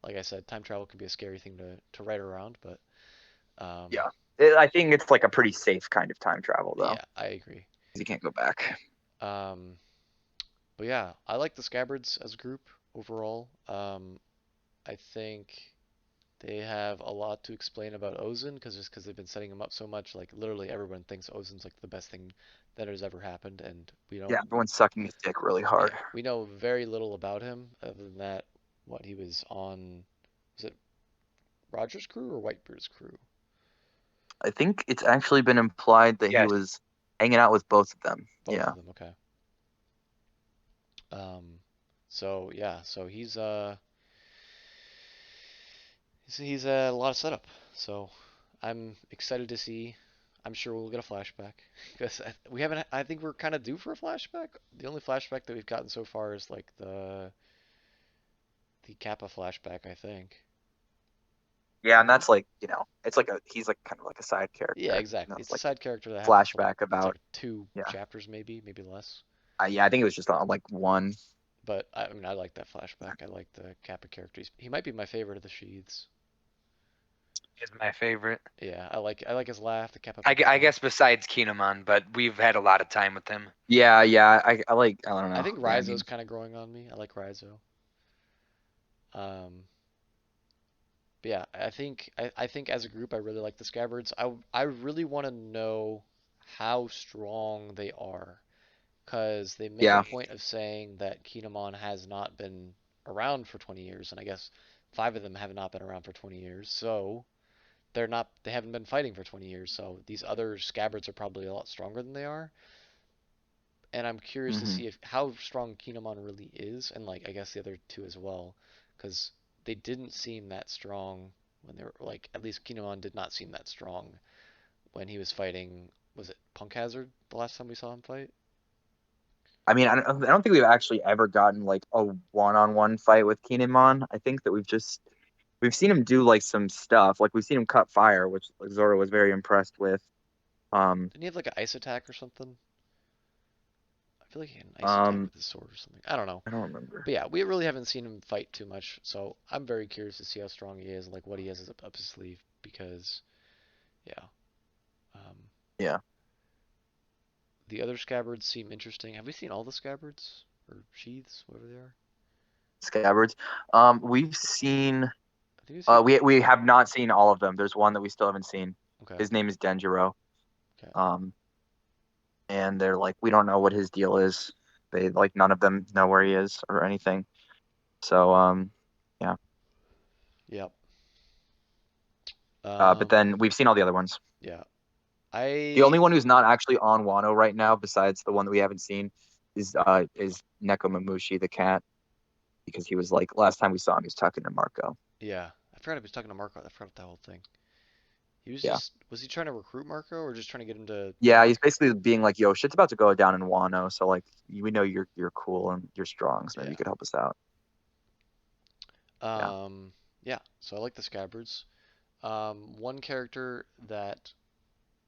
like I said, time travel can be a scary thing to write around, but um, Yeah. I think it's like a pretty safe kind of time travel, though. yeah, I agree. You can't go back. Um, but yeah, I like the Scabbards as a group overall. I think they have a lot to explain about Ozen because they've been setting him up so much. Like literally everyone thinks Ozen's like the best thing that has ever happened, and we don't. Yeah, everyone's sucking his dick really hard. Yeah, we know very little about him other than that. What he was on, was it Roger's crew or Whitebeard's crew? I think it's actually been implied that he Yes. was hanging out with both of them. Both Yeah. of them. Okay. Um, so yeah, so he's a lot of setup. So I'm excited to see. I'm sure we'll get a flashback because we haven't. I think we're kind of due for a flashback. The only flashback that we've gotten so far is like the Kappa flashback, I think. Yeah, and that's like, it's like he's like kind of like a side Yeah, character. exactly. It's It's a like side character that happens for like flashback it's like about, two yeah. chapters, maybe less. Yeah, I think it was just on like one. But I mean, I like that flashback. I like the Kappa character. He might be my favorite of the Sheaths. Is my favorite. Yeah, I like his laugh, the Kappa I Kappa. guess besides Kinemon, but we've had a lot of time with him. Yeah, yeah. I like, I don't I know. think Yeah, I Raizo's mean, kind of growing on me. I like Raizo. Um, but yeah, I think as a group, I really like the Scabbards. I really want to know how strong they are, because they make a yeah. point of saying that Kinemon has not been around for 20 years, and I guess five of them have not been around for 20 years. So they haven't been fighting for 20 years. So these other Scabbards are probably a lot stronger than they are. And I'm curious to Hmm. see if how strong Kinemon really is, and like I guess the other two as well, because they didn't seem that strong when they were like at least Kinemon did not seem that strong when he was fighting, was it Punk Hazard the last time we saw him fight? I mean, I don't think we've actually ever gotten like a one-on-one fight with Kinemon. I think that we've seen him do like some stuff. Like we've seen him cut fire, which like, Zoro was very impressed with. Um, Didn't he have like an ice attack or something? I feel like he had an ice attack um, with his sword or something. I don't know. I don't remember. But yeah, we really haven't seen him fight too much, so I'm very curious to see how strong he is and like what he has up his sleeve because yeah. Um, Yeah, the other scabbards seem interesting. Have we seen all the scabbards or sheaths, whatever they are? scabbards. We've seen. I think we've seen all. We have not seen all of them. There's one that we still haven't seen. Okay. His name is Denjiro. Okay. Um, and they're like, we don't know what his deal is. They like none of them know where he is or anything. So yeah. Yep. But then we've seen all the other ones. Yeah. The only I one who's not actually on Wano right now, besides the one that we haven't seen, is Nekomamushi the cat, because he was like last time we saw him, he was talking to Marco. yeah. I forgot he was talking to Marco. I forgot that whole thing. He Yeah, was he trying to recruit Marco or just trying to get him to yeah, like he's basically being like, "Yo, shit's about to go down in Wano, so like we know you're cool and you're strong, so maybe you yeah. could help us out." Yeah, Yeah, so I like the scabbards. One character that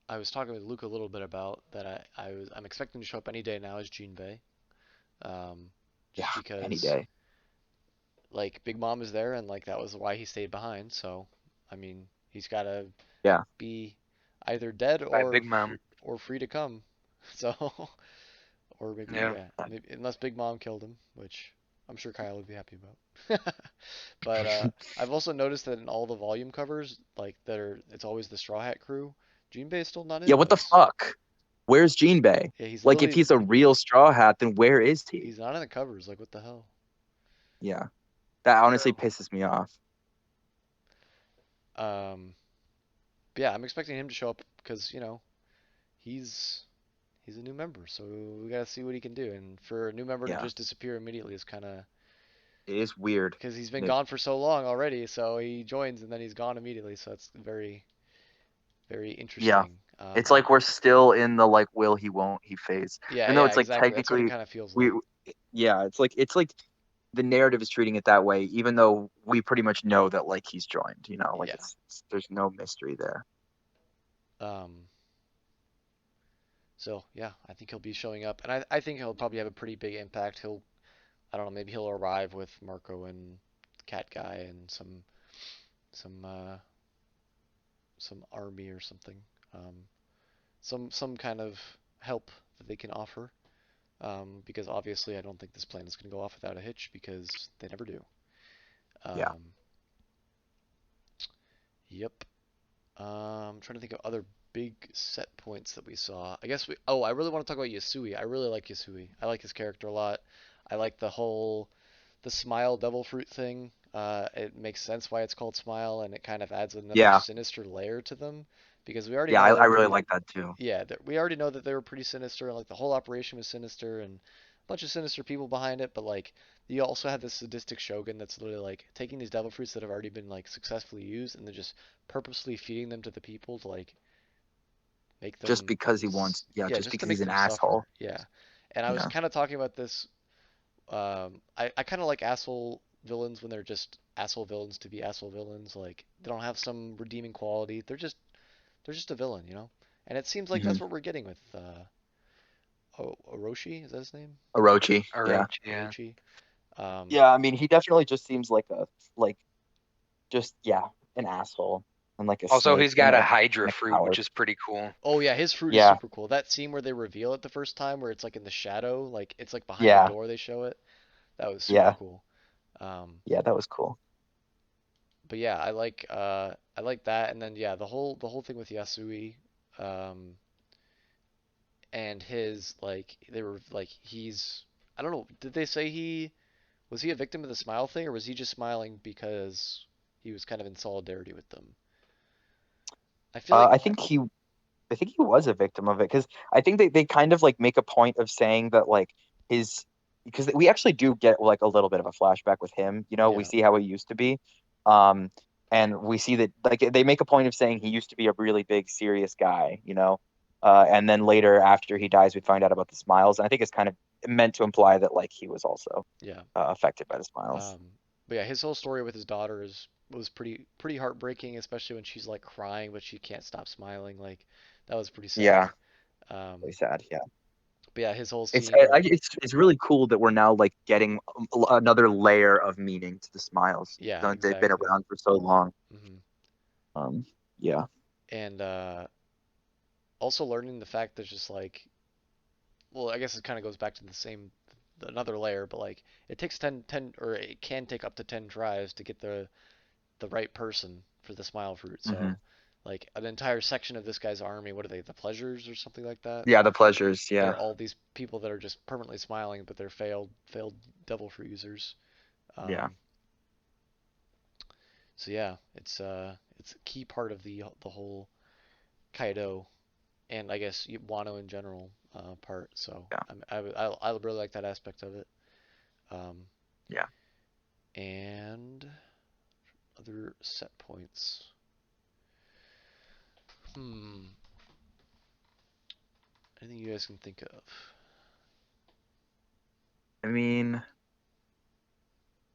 I was talking with Luke a little bit about that I'm expecting to show up any day now is Jinbei. Um, yeah, just any because day. like Big Mom is there and like that was why he stayed behind. So I mean he's gotta Yeah, be either dead By Big Mom. or free to come. So or maybe Yeah. yeah, maybe unless Big Mom killed him, which I'm sure Kyle would be happy about. But I've also noticed that in all the volume covers, like that are it's always the Straw Hat crew. Jinbei is still not yeah. in What the those. fuck? Where's Jinbei? Yeah, he's Like, if literally he's a real Straw Hat, then where is he? he's not in the covers. Like what the hell? Yeah, that honestly True. pisses me off. Um, but yeah, I'm expecting him to show up because he's he's a new member, so we gotta see what he can do. And for a new member to Yeah, just disappear immediately is kind of it is weird. because he's been And gone for so long already. So he joins and then he's gone immediately. So that's very yeah, interesting. it's like we're still in the like will he won't he phase, Yeah, even though yeah, it's like exactly. That's what it technically kind of feels we like. yeah, it's like the narrative is treating it that way, even though we pretty much know that like he's joined. Like Yeah. there's no mystery there. Um, so yeah, I think he'll be showing up, and I think he'll probably have a pretty big impact. I don't know, maybe he'll arrive with Marco and Cat Guy and some some army or something, um, some kind of help that they can offer. Because obviously I don't think this plan is going to go off without a hitch because they never do. Yeah. Um, yep. I'm trying to think of other big set points that we saw. I guess we. Oh, I really want to talk about Yasui. I really like Yasui. I like his character a lot. I like the smile devil fruit thing. It makes sense why it's called smile, and it kind of adds another Yeah, sinister layer to them because we already yeah, know I they're really pretty. like that too. Yeah, we already know that they were pretty sinister, and like the whole operation was sinister, and a bunch of sinister people behind it. But like, you also have this sadistic shogun that's literally like taking these devil fruits that have already been like successfully used, and then just purposely feeding them to the people to like make Just them, because he wants, yeah, yeah, just just to because make he's an them suffer. asshole. Yeah, and I was Yeah. kind of talking about this. I kind of like asshole villains when they're just asshole villains to be asshole villains. Like they don't have some redeeming quality. They're just a villain. And it seems like Hmm. that's what we're getting with Orochi. Is that his name? Orochi. Yeah. Orochi, yeah. Orochi. Um, Yeah, I mean, he definitely just seems like just yeah, an asshole and like a Also, snake he's and got a Hydra a fruit, which coward. is pretty cool. oh yeah, his fruit is Yeah, super cool. That scene where they reveal it the first time, where it's like in the shadow, like it's like behind a yeah, door they show it. That was super yeah, cool. Um, yeah. That was cool. but yeah, I like that, and then yeah, the whole thing with Yasui, um, and his like they were like he's I don't know. Did they say was he a victim of the smile thing, or was he just smiling because he was kind of in solidarity with them? I feel Uh, like I think he, I think he was a victim of it because I think they kind of like make a point of saying that like his because we actually do get like a little bit of a flashback with him. We yeah, see how he used to be. Um, and we see that like they make a point of saying he used to be a really big serious guy, and then later after he dies, we find out about the smiles, and I think it's kind of meant to imply that like he was also Yeah. affected by the smiles. But yeah, his whole story with his daughter is was pretty heartbreaking, especially when she's like crying but she can't stop smiling. Like that was pretty sad. Yeah, Um, really sad. Yeah. but yeah, his whole It's scene where it's really cool that we're now like getting another layer of meaning to the smiles. yeah, They've been exactly. around for so long. hmm Um, yeah, And also learning the fact that just like well, I guess it kind of goes back to the same another layer, but like it takes 10 or it can take up to 10 tries to get the right person for the smile fruit. hmm So like an entire section of this guy's army, what are they, the pleasures or something like that? yeah, the pleasures. They're Yeah, all these people that are just permanently smiling, but they're failed devil fruit users. yeah, Um, so yeah, it's a key part of the whole Kaido and I guess Wano in general part. So yeah, I really like that aspect of it. Um, yeah. and other set points. Hmm, anything you guys can think of? I mean,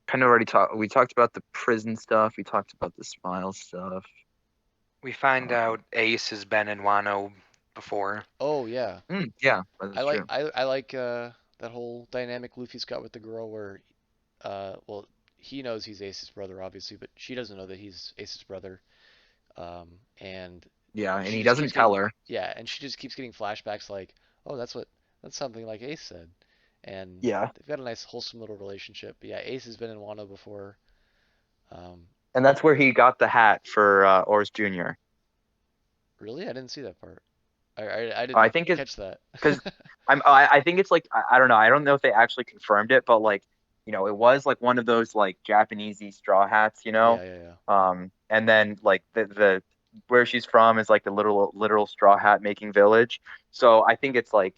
kind of already talked. We talked about the prison stuff. We talked about the smile stuff. We find Um, out Ace has been in Wano before. Oh yeah, yeah, that's true. I like that whole dynamic Luffy's got with the girl where well he knows he's Ace's brother obviously, but she doesn't know that he's Ace's brother. And Yeah, and she he just doesn't keeps tell getting her. yeah, and she just keeps getting flashbacks like, oh that's something like Ace said, and Yeah, they've got a nice wholesome little relationship. But yeah, Ace has been in Wano before. Um, and that's where he got the hat for Oars Jr. really, I didn't see that part. I I didn't think it's catch that. because I think it's like I don't know. I don't know if they actually confirmed it, but like it was like one of those like Japanesey straw hats, Yeah, yeah, yeah. and then like the where she's from is like the literal straw hat making village. So I think it's like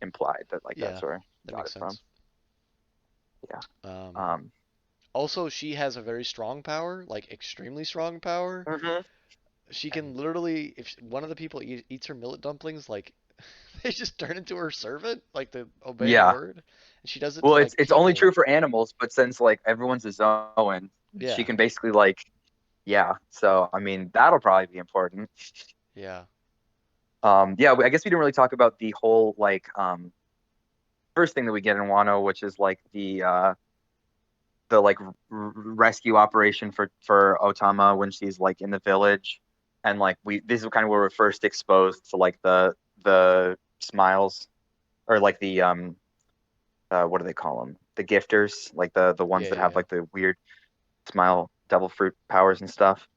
implied that like Yeah, that's where he that got makes it from. sense. Yeah. Um, Um. Also, she has a very strong power, like extremely strong power. Mhm. She can And literally, if one of the people eats her millet dumplings, like they just turn into her servant, like they obey her yeah. word. And she does it to Well, it's like it's only true people. for animals, but since like everyone's a Zoan, she Yeah, can basically like yeah. So I mean that'll probably be important. yeah, Yeah, I guess we didn't really talk about the whole like first thing that we get in Wano, which is like the like rescue operation for Otama when she's like in the village, and like we this is kind of where we're first exposed to like the smiles or like the what do they call them? The gifters, like the ones yeah, that yeah, have yeah. like the weird smile devil fruit powers and stuff.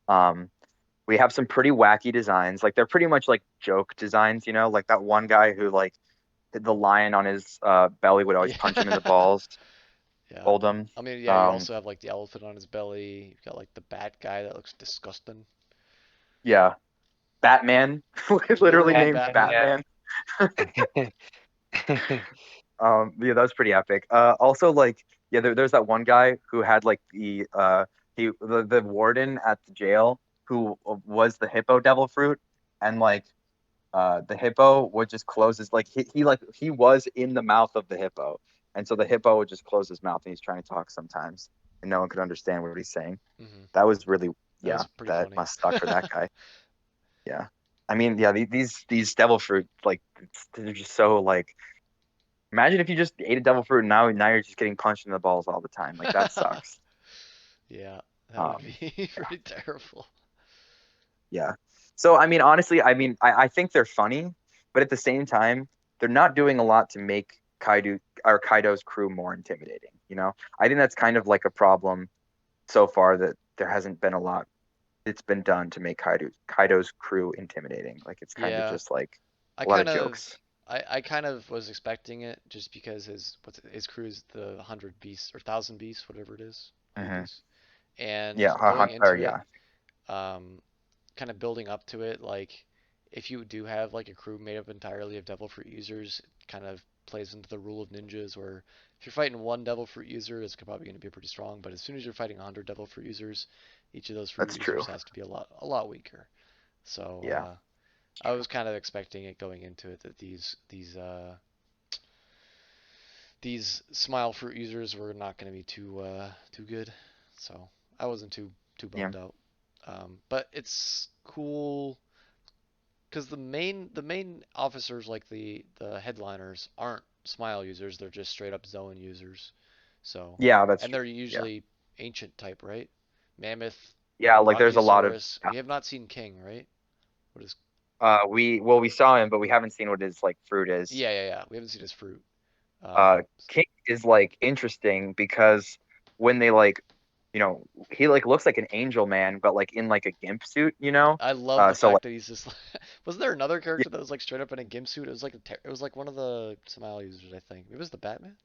Um, we have some pretty wacky designs. Like they're pretty much like joke designs, like that one guy who like the lion on his belly would always punch him in the Yeah, balls, yeah. hold him. I mean, yeah. You Um, also have like the elephant on his belly. You've got like the bat guy that looks disgusting. yeah, Batman, literally Literally named Batman, Batman. yeah. Batman. Yeah, that was pretty epic. Also, like, yeah, there's that one guy who had like the warden at the jail who was the hippo devil fruit, and like the hippo would just close his like he was in the mouth of the hippo, and so the hippo would just close his mouth and he's trying to talk sometimes, and no one could understand what he's saying. hmm That was really That yeah, was pretty that funny. must suck for that guy. Yeah, I mean yeah, these devil fruit like they're just so like. Imagine if you just ate a devil fruit and now you're just getting punched in the balls all the time. Like that sucks. Yeah, that would Um, be pretty terrible. yeah. So I mean, honestly, I think they're funny, but at the same time, they're not doing a lot to make Kaido's crew more intimidating. I think that's kind of like a problem so far that there hasn't been a lot that's been done to make Kaido's crew intimidating. Like it's kind of Yeah, just like I a lot of kind of, jokes. I kind of was expecting it just because his crew is the 100 beasts or 1,000 beasts, whatever it is, 100 Hmm. beasts, and Yeah, going or into it, yeah, um, kind of building up to it, like if you do have like a crew made up entirely of devil fruit users, it kind of plays into the rule of ninjas where if you're fighting one devil fruit user, it's probably going to be pretty strong, but as soon as you're fighting 100 devil fruit users, Each of those fruit That's true. users has to be a lot weaker. So Yeah. I was kind of expecting it going into it that these smile fruit users were not going to be too good. So I wasn't too Yeah. bummed out. But it's cool because the main officers like the headliners aren't smile users. They're just straight up zone users. So Yeah, that's and true. they're Yeah. usually ancient type, right? Mammoth, Yeah, like there's a lot of Brachiosaurus. We have not seen King, right? What is? we saw him, but we haven't seen what his like fruit is. Yeah. We haven't seen his fruit. Uh, Um, King is like interesting because when they like, he like looks like an angel man, but like in like a gimp suit, I love the So like, fact that he's just. Wasn't there another yeah, character that was like straight up in a gimp suit? It was like one of the Somali users, I think. It was the Batman.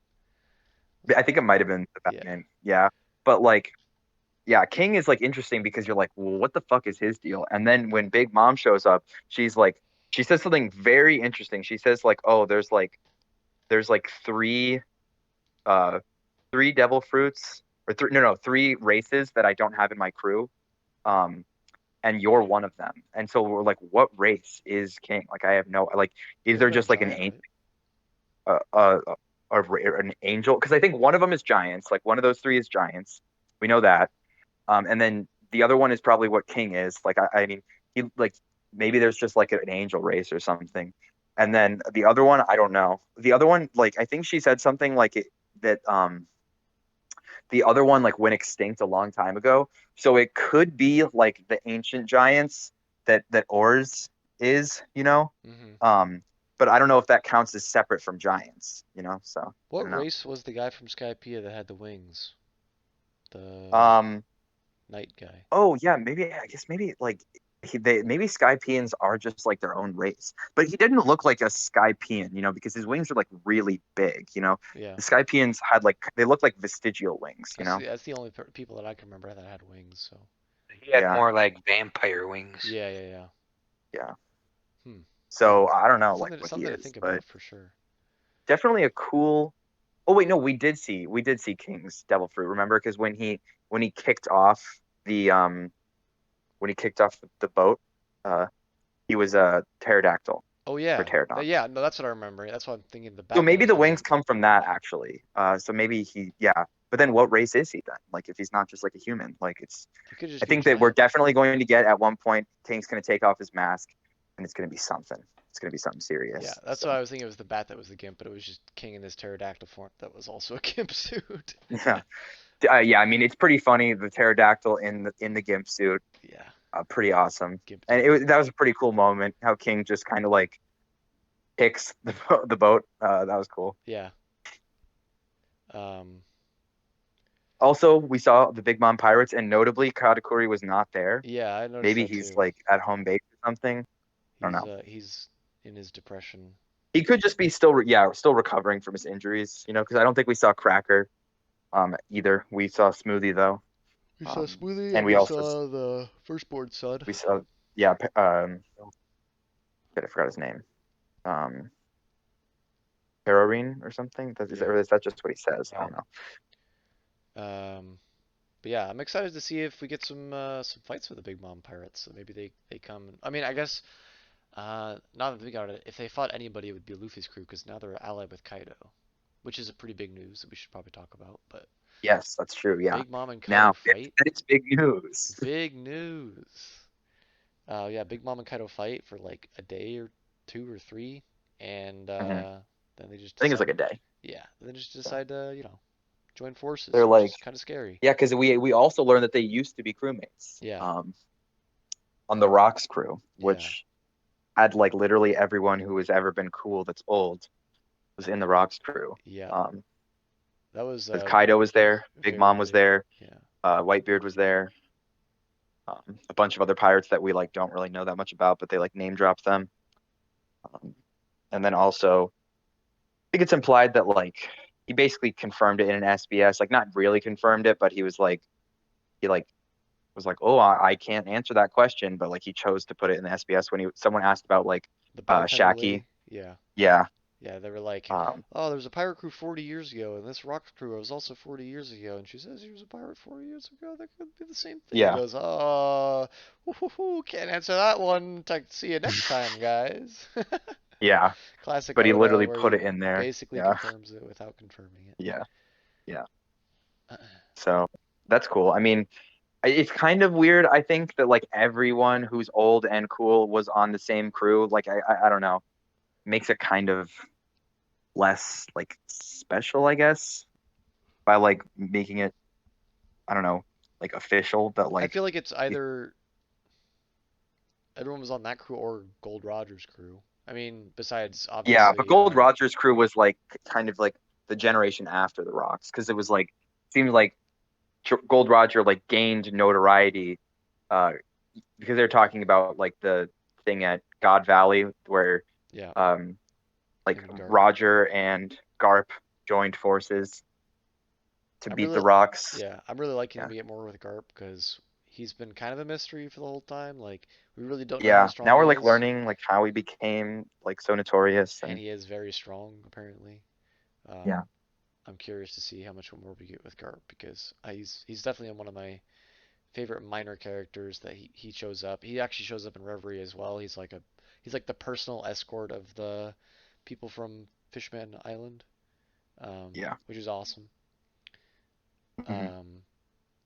Was it I the think it Batman? might have been the Yeah. Batman. Yeah, but like, yeah, King is like interesting because you're like, well, what the fuck is his deal? And then when Big Mom shows up, she's like, she says something very interesting. She says like, oh, there's like uh three devil fruits or three no no three races that I don't have in my crew. Um, and you're one of them. And so we're like, what race is King? Like, I have no like, is Isn't there that a just like giant, right? uh, uh, an angel? Because I think one of them is giants. Like one of those three is giants. We know that. And then the other one is probably what King is. Like I mean, he like maybe there's just like an angel race or something. And then the other one, I don't know. The other one, like I think she said something like it that the other one like went extinct a long time ago. So it could be like the ancient giants that Ors is. Mm-hmm. Um, but I don't know if that counts as separate from giants. So I What don't know. race was the guy from Skypiea that had the wings? The Um, night guy. oh yeah, maybe I guess maybe like maybe Skypeans are just like their own race. But he didn't look like a Skypean, because his wings are like really big. Yeah. The Skypeans had like they look like vestigial wings. That's the only people that I can remember that had wings. So. He had Yeah, more like vampire wings. Yeah. yeah. Hmm. So I don't know like Something what he something to is, think but about for sure. definitely a cool. Oh wait, no, we did see King's Devil Fruit. Remember, because when he kicked off the the boat, uh, he was a pterodactyl Oh or yeah. pterodon. Yeah, no, that's what I remember. That's why I'm thinking the So Batman maybe was the the wings gimp. come from that actually. So maybe yeah. But then what race is he then? Like if he's not just like a human, like it's. He could I just be a think that we're giant. definitely going to get at one point King's going to take off his mask, and it's going to be something. It's going to be something Yeah, serious. that's So why I was thinking it was the bat that was the gimp, but it was just King in his pterodactyl form that was also a gimp suit. yeah, yeah. I mean, it's pretty funny the pterodactyl in the gimp suit. Yeah, Pretty awesome. gimp And dude. that was a pretty cool moment. How King just kind of like picks the boat. That was cool. Yeah. Um. Also, we saw the Big Mom Pirates, and notably, Katakuri was not there. Yeah, I noticed Maybe that he's too. like at home base or something. I don't know. He's in his depression. He could just be still recovering from his injuries, because I don't think we saw Cracker either. We saw Smoothie though. We saw Smoothie And and we we also saw the firstborn son. we saw yeah, I forgot his name. Um Perorine or something. Yeah. Or is that just what he says? I Yeah. don't know. Um. But yeah, I'm excited to see if we get some fights with the Big Mom Pirates. So maybe they come. I mean, I guess now that we got it, if they fought anybody, it would be Luffy's crew because now they're allied with Kaido, which is a pretty big news that we should probably talk about. But Yes, that's true. Yeah. Big Mom and Kaido Now fight. it's big news. Big news. Yeah, Big Mom and Kaido fight for like a day or two or three, and I then they just think it's decide. like a day. Yeah, then they just So decide to join forces, they're which like, is kind of scary. yeah, because we also learned that they used to be crewmates. Yeah, On the Rocks crew, yeah, which had like literally everyone who has ever been cool that's old was in the Rocks crew. yeah. Um, That was because Kaido was there, Big very Mom was big. there, Yeah, Whitebeard was there, a bunch of other pirates that we like don't really know that much about, but they like name drop them. Um, and then also, I think it's implied that like he basically confirmed it in an SBS, like not really confirmed it, but he like was like, oh, I can't answer that question, but like he chose to put it in the SBS when someone asked about like the bartender Shaki. lady. Yeah, Yeah. Yeah, they were like, Um, oh, there was a pirate crew 40 years ago, and this rock crew was also 40 years ago, and she says he was a pirate 40 years ago. That could be the same thing. He yeah, goes, can't answer that one. See you next time, guys. yeah, Classic but he Oda, literally where put he it in there. basically Yeah, confirms it without confirming it. yeah, yeah. So that's cool. I mean, it's kind of weird. I think that like everyone who's old and cool was on the same crew. Like I don't know, makes it kind of less like special, I guess, by like making it, I don't know, like official that I like feel like it's either everyone was on that crew or Gold Roger's crew. I mean, besides yeah, but obviously, Gold Roger's crew was like kind of like the generation after the Rocks because it was like seemed like Gold Roger like gained notoriety uh because they're talking about like the thing at God Valley where yeah, um like him and Garp. Roger and Garp joined forces to I'm beat the really, Rocks. yeah, I'm really liking Yeah. him to get more with Garp because he's been kind of a mystery for the whole time. Like we really don't know how Yeah. strong Now he we're like is, learning like how he became like so notorious and and he is very strong apparently. Um, yeah. I'm curious to see how much more we get with Garp because he's definitely one of my favorite minor characters that he shows up. He actually shows up in Reverie as well. He's like the personal escort of the people from Fishman Island, Yeah. which is awesome. Hmm. Um,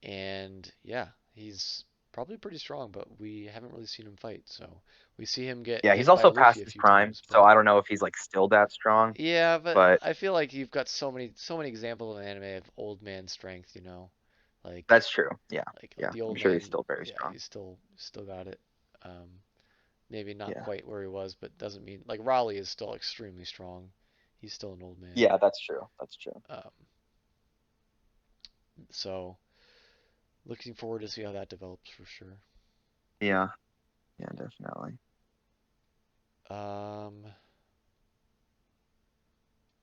and yeah, he's probably pretty strong, but we haven't really seen him fight. So we see him get Yeah, he's hit by also Luffy past a his few prime, times, so but I don't know if he's like still that strong, yeah, but but I feel like you've got so many examples of anime of old man strength, like that's true. Yeah. like Yeah. the I'm old sure he's man, still very yeah, strong. he's still got it. Um, maybe not Yeah. quite where he was, but doesn't mean like Raleigh is still extremely strong. He's still an old man. Yeah, that's true. That's true. Um, so looking forward to see how that develops for sure. Yeah. Yeah, definitely.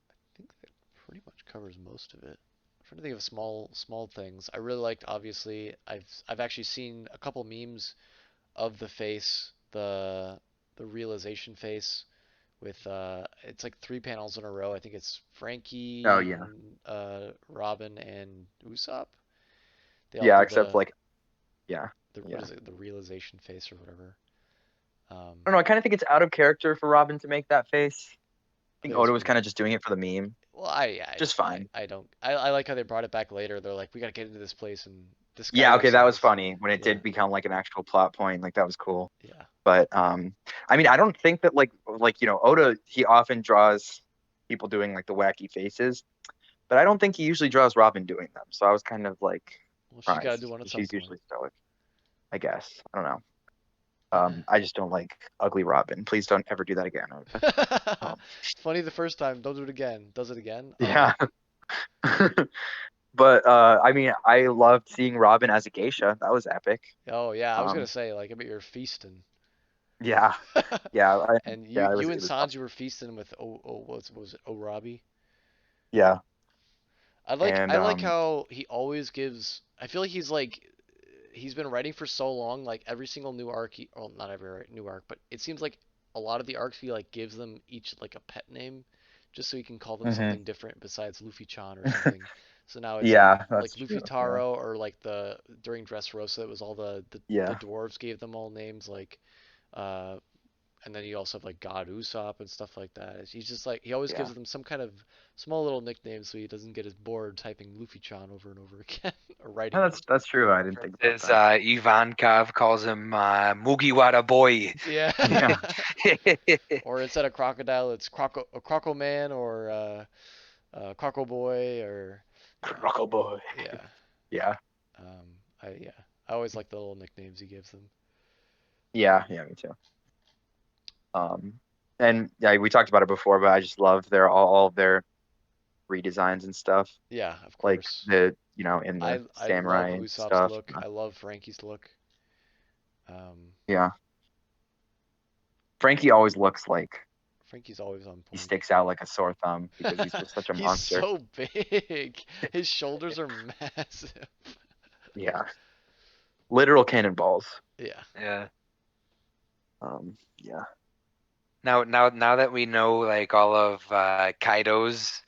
I think that pretty much covers most of it. I'm trying to think of small things. I really liked obviously I've actually seen a couple memes of the face, the realization face with it's like three panels in a row. I think it's Oh Frankie, yeah. Robin and Usopp. They all Yeah, do except like yeah. the what Yeah. is it, the realization face or whatever. I don't know, I kind of think it's out of character for Robin to make that face. I I think think it's Oda was cool. kind of just doing it for the meme. Well, yeah, it's Just fine. fine. I don't. I like how they brought it back later. They're like, we gotta get into this place and Yeah, disguise okay, that was ourselves. funny when it Yeah, did become like an actual plot point. Like that was cool. yeah. But I mean, I don't think that like Oda he often draws people doing like the wacky faces, but I don't think he usually draws Robin doing them. So I was kind of like Well, she's gotta do surprised. one at some She's point. usually stoic, I guess. I don't know. I just don't like ugly Robin. Please don't ever do that again. Oda. Um, Funny the first time. Don't do it again. Does it again? yeah. But I mean, I loved seeing Robin as a geisha. That was epic. Oh yeah, I was gonna Um, say like I bet you're feasting. yeah, yeah, And you yeah. you and It was Sanji awesome. were feasting with what was it Orabi? Yeah, I and like how he always gives. I feel like he's been writing for so long. Like every single new arc, well, not every new arc, but it seems like a lot of the arcs he like gives them each like a pet name, just so he can call them hmm something different besides Luffy-chan or something. So now it's yeah, like that's true. Luffy Yeah, Taro or like the during Dressrosa it was all the yeah, dwarves gave them all names like uh and then you also have like God Usopp and stuff like that. He's just like he always yeah. gives them some kind of small little nickname so he doesn't get as bored typing Luffy-chan over and over again or No, writing it. that's true. I didn't think about As that. Ivankov calls him Mugiwara boy. Yeah, Yeah, yeah. Or instead of crocodile, it's Croco Man or Croco Boy or yeah, Croco boy. yeah. Yeah, Yeah. I always like the little nicknames he gives them. yeah, yeah. Me too. Um, and yeah, we talked about it before, but I just love their all of their redesigns and stuff. Yeah, of Like course. the in the I love samurai Usopp's stuff. look. I love Frankie's look. Um, Yeah, Frankie always looks like Frankie's always on he point. sticks out like a sore thumb because he's just such a He's monster. so big. His shoulders are massive. Yeah, literal cannonballs. Yeah. Yeah. Yeah. Now that we know like all of Kaido's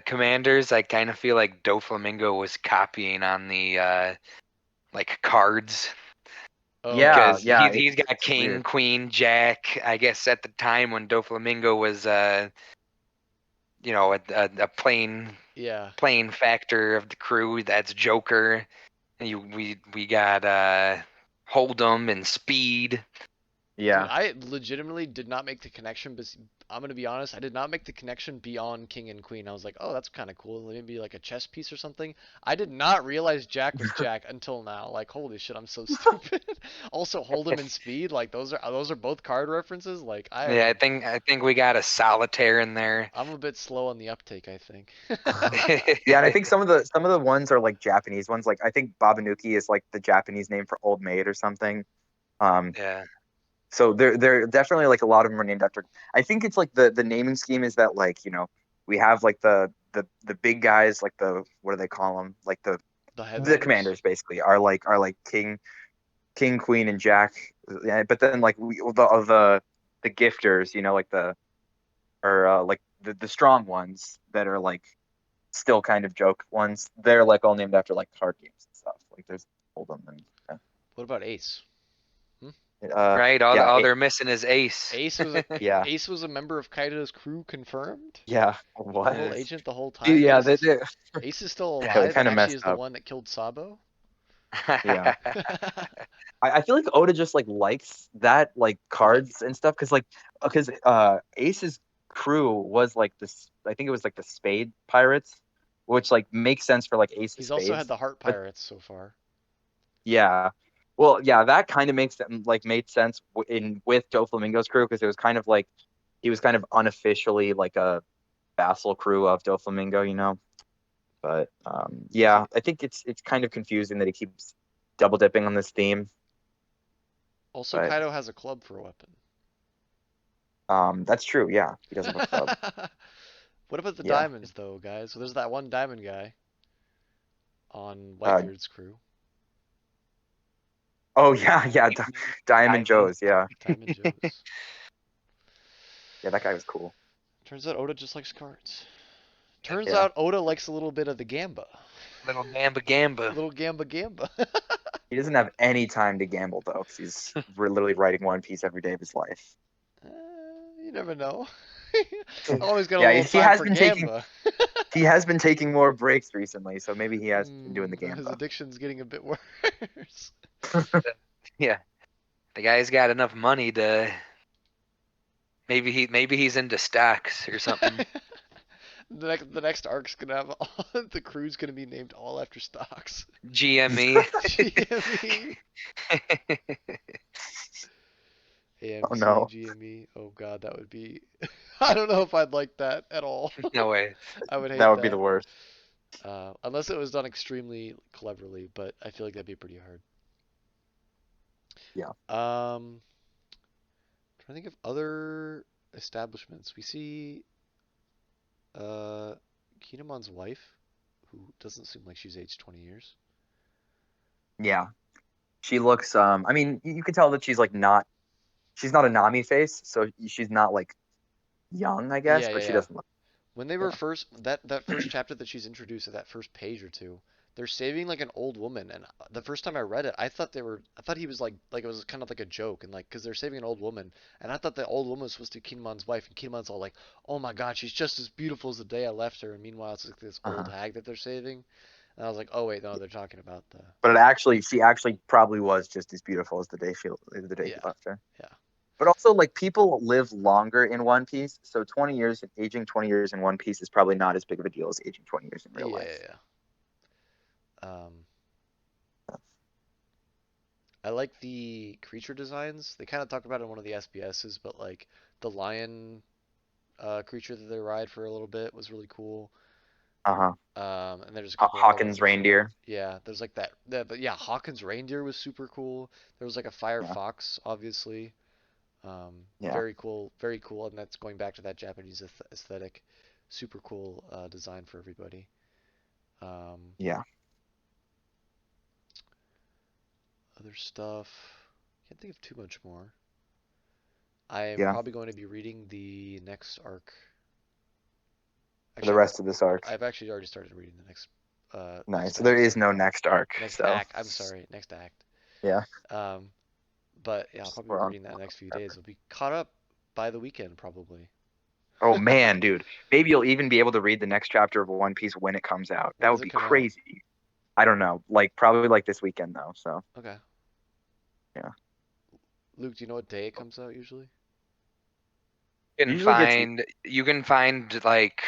commanders, I kind of feel like Doflamingo was copying on the like cards Oh, Yeah, because yeah, he's got it's King, weird. Queen, Jack. I guess at the time when Doflamingo was a yeah. plain factor of the crew, that's Joker. And we got Hold'em and Speed. Dude, Yeah. I legitimately did not make the connection, but I'm gonna be honest, I did not make the connection beyond King and Queen. I was like, oh, that's kind of cool. Maybe like a chess piece or something. I did not realize Jack was Jack until now. Like, holy shit, I'm so stupid. Also, Hold'em and Speed, like those are both card references. Like, Yeah, I think we got a Solitaire in there. I'm a bit slow on the uptake, I think. Yeah, and I think some of the ones are like Japanese ones. Like I think Babanuki is like the Japanese name for old maid or something. Um, Yeah. so they're definitely like a lot of them are named after. I think it's like the naming scheme is that like we have like the big guys like the what do they call them like The the headliners. commanders basically are like King, Queen, and Jack. Yeah, but then like the gifters, like the or like the strong ones that are like still kind of joke ones. They're like all named after like card games and stuff. Like there's Hold'em and What about Ace? Hmm? Right. All yeah, all they're missing is Ace. Ace was a yeah, Ace was a member of Kaido's crew confirmed? yeah. Double What? Yeah. agent the whole time? Yeah, Ace is still they alive and kind of actually messed is the up. one that killed Sabo? Yeah, I feel like Oda just like likes that like cards and stuff because Ace's crew was like this. I think it was like the Spade Pirates, which like makes sense for like Ace of He's also had Spades. the Heart But Pirates so far. yeah, well, yeah, that kind of makes like made sense in with Doflamingo's crew because it was kind of like he was kind of unofficially like a vassal crew of Doflamingo. But yeah, See, I think it's kind of confusing that he keeps double dipping on this theme. also But Kaido has a club for a weapon. that's true. Yeah, he does have a club. What about the Yeah. diamonds though, guys? So there's that one diamond guy on Uh, Whitebeard's crew. oh yeah, yeah. Diamond Diamond. Joe's. Yeah, Diamond Joe's. yeah. That guy was cool. Turns out Oda just likes cards. Turns Yeah, out Oda likes a little bit of the Gamba. Little Gamba Gamba. Little Gamba Gamba. he doesn't have any time to gamble though, because he's literally writing One Piece every day of his life. Uh, you never know. Always got a Yeah, little he time has for been taking Gamba. he has been taking more breaks recently, so maybe he has been doing the His gamba. addiction's getting a bit worse. Yeah. The guy's got enough money to maybe he's into stocks or something. The next arc's gonna have all, the crew's gonna be named all after stocks. GME. GME, Oh AMC, no, GME. Oh god, that would be. I don't know if I'd like that at all. No way. I would that hate would be the that. worst. Unless it was done extremely cleverly, but I feel like that'd be pretty hard. Yeah, Trying to think of other establishments. We see uh, Kinemon's wife, who doesn't seem like she's aged 20 years. yeah. She looks. I mean, you can tell that she's like not. She's not a Nami face, so she's not like young, I guess, Yeah, yeah, but she yeah. doesn't look. When they were Yeah. first that first chapter that she's introduced at that first page or two, they're saving like an old woman, and the first time I read it, I thought he was like it was kind of like a joke, and like because they're saving an old woman, and I thought the old woman was supposed to be Kinemon's wife, and Kinemon's all like, oh my god, she's just as beautiful as the day I left her, and meanwhile it's like this old Uh-huh. hag that they're saving, and I was like, oh wait, no, they're talking about the But she actually probably was just as beautiful as the day he yeah, left her. yeah, But also, like people live longer in One Piece, so 20 years aging 20 years in One Piece is probably not as big of a deal as aging 20 years in real yeah, life. yeah. I like the creature designs. They kind of talked about it in one of the SBSs, but like the lion creature that they ride for a little bit was really cool. Uh-huh. And there's a couple of others Hawkins as well. reindeer. Yeah, there's like but yeah, Hawkins reindeer was super cool. There was like a fire Yeah. fox, obviously. Yeah. Very cool, very cool, and that's going back to that Japanese aesthetic. Super cool design for everybody. Um, Yeah. Other stuff, can't think of too much more. I'm Yeah, probably going to be reading the next arc. for the Actually, rest of this arc. I've actually already started reading the Nice. next So there is episode. no next arc. Next So act. I'm sorry, next act. yeah, Um, but yeah, I'll probably be we're on. reading that in the next few days. I'll be caught up by the weekend probably. Oh man, dude. Maybe you'll even be able to read the next chapter of One Piece when it comes out. When That does would it be come out? crazy. I don't know. Like probably like this weekend though. So Okay. yeah. Luke, do you know what day it comes out usually? Usually gets You can find like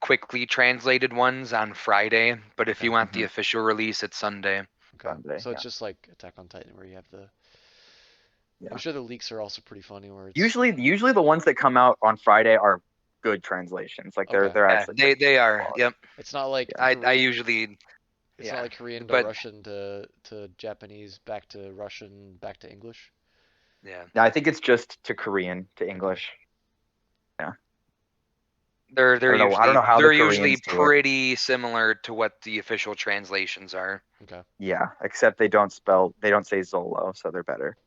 quickly translated ones on Friday, but if Okay. you want the mhm, official release, it's Sunday. Okay. Sunday. So it's Yeah. just like Attack on Titan where you have the I'm Yeah. sure the leaks are also pretty funny where it's Usually the ones that come out on Friday are good translations. Like they're okay. they're Yeah, actually they good are. quality. Yep. It's not like I Korean usually it's not yeah, like Korean to but Russian to Japanese back to Russian back to English. yeah, Now I think it's just to Korean to Okay. English. Yeah. they're I they're don't know. I don't know usually how the they're usually Koreans do it. pretty similar to what the official translations are. Okay. Yeah, except they don't say Zolo, so they're better.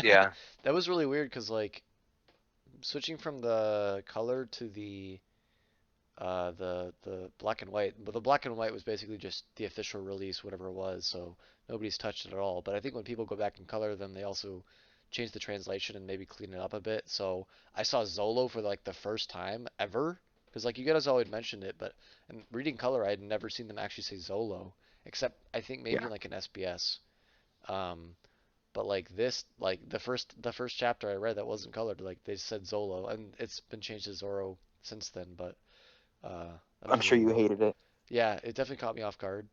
Yeah. That was really weird because like switching from the color to the black and white, but the black and white was basically just the official release, whatever it was, so nobody's touched it at all. But I think when people go back and color them, they also change the translation and maybe clean it up a bit. So I saw Zolo for like the first time ever, because like you guys always mentioned it, but in reading color, I had never seen them actually say Zolo, except I think maybe Yeah. like an SBS. Um, but like this, like the first chapter I read that wasn't colored, like they said Zolo, and it's been changed to Zoro since then, but. That I'm was sure really you weird. hated it. Yeah, it definitely caught me off guard.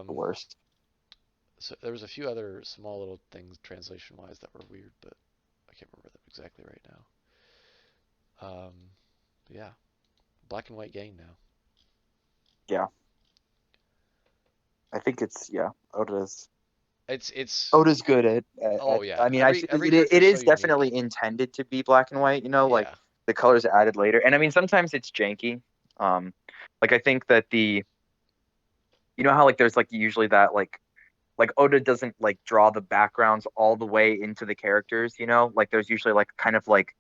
The Um, worst. so there was a few other small little things translation wise that were weird, but I can't remember them exactly right now. Yeah, black and white gang now. Yeah. I think it's yeah. It's Oda's good oh yeah, I mean every character it is so is unique. definitely intended to be black and white, you know, like Yeah, the colors added later. And I mean sometimes it's janky. Um like I think that the you know how like there's like usually that like Oda doesn't like draw the backgrounds all the way into the characters, you know? Like there's usually like kind of like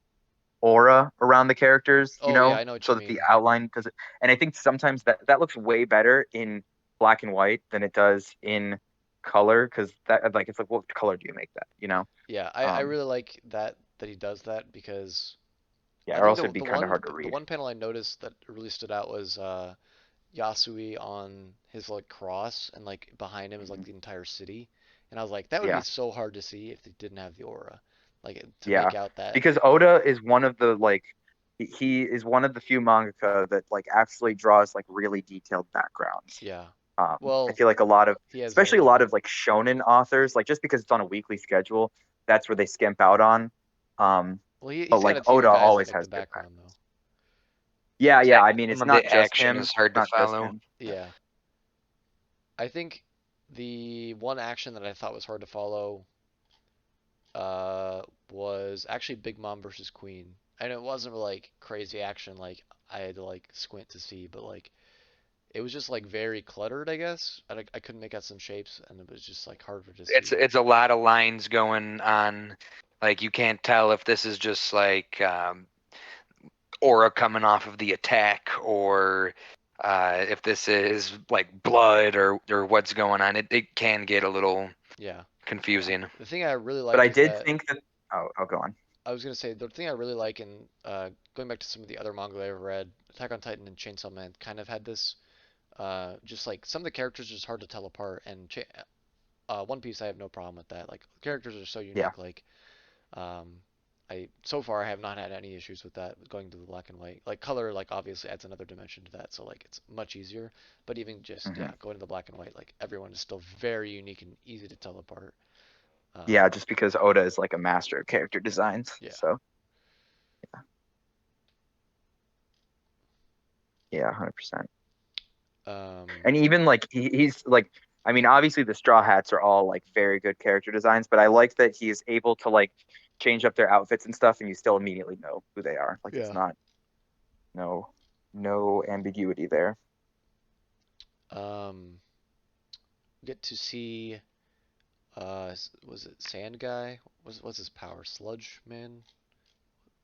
aura around the characters, you oh yeah, know, I know what so you that the mean. outline does it. And I think sometimes that looks way better in black and white than it does in color because that like it's like what color do you make that, you know? Yeah, I Um, really like that he does that because yeah, I or think else the it'd be the kind of one hard to the read. one panel I noticed that really stood out was Yasui on his like cross, and like behind him is like Mhm. the entire city. And I was like, that would be Yeah, so hard to see if they didn't have the aura, like to yeah, make out that. because Oda is one of the like he is one of the few mangaka that like actually draws like really detailed backgrounds. Yeah. I Well, feel like a lot of, he has especially a very lot of like shonen authors, like just because it's on a weekly schedule, that's where they skimp out on. Um, well but he's got like a team Oda of guys that always make the has good background though. backgrounds. Yeah, yeah. I mean, Some it's of the not just action him. is hard to Not just follow. him. Yeah. Yeah. I think the one action that I thought was hard to follow uh was actually Big Mom versus Queen. And it wasn't like crazy action like I had to like squint to see, but like it was just like very cluttered, I guess. I couldn't make out some shapes, and it was just like harder to It's see. it's a lot of lines going on. Like you can't tell if this is just like aura coming off of the attack or if this is like blood or what's going on. It can get a little Yeah. confusing. The thing I really But I like is did that think that. Oh, I'll go on. I was gonna say the thing I really like, and going back to some of the other manga I've read, Attack on Titan and Chainsaw Man kind of had this. Just like some of the characters are just hard to tell apart, and One Piece I have no problem with that. Like characters are so Yeah. unique. Like um, I so far I have not had any issues with that going to the black and white. Like color, like obviously adds another dimension to that, so like it's much easier. But even just Hmm. going to the black and white, like everyone is still very unique and easy to tell apart. Yeah, just because Oda is like a master of character designs. Yeah. So yeah, 100%. Um, And even like he's like, I mean, obviously the Straw Hats are all like very good character designs, but I like that he is able to like change up their outfits and stuff, and you still immediately know who they are. Like it's yeah. not no no ambiguity there. Um, get to see Was it Sand Guy? What's his power? Sludge Man?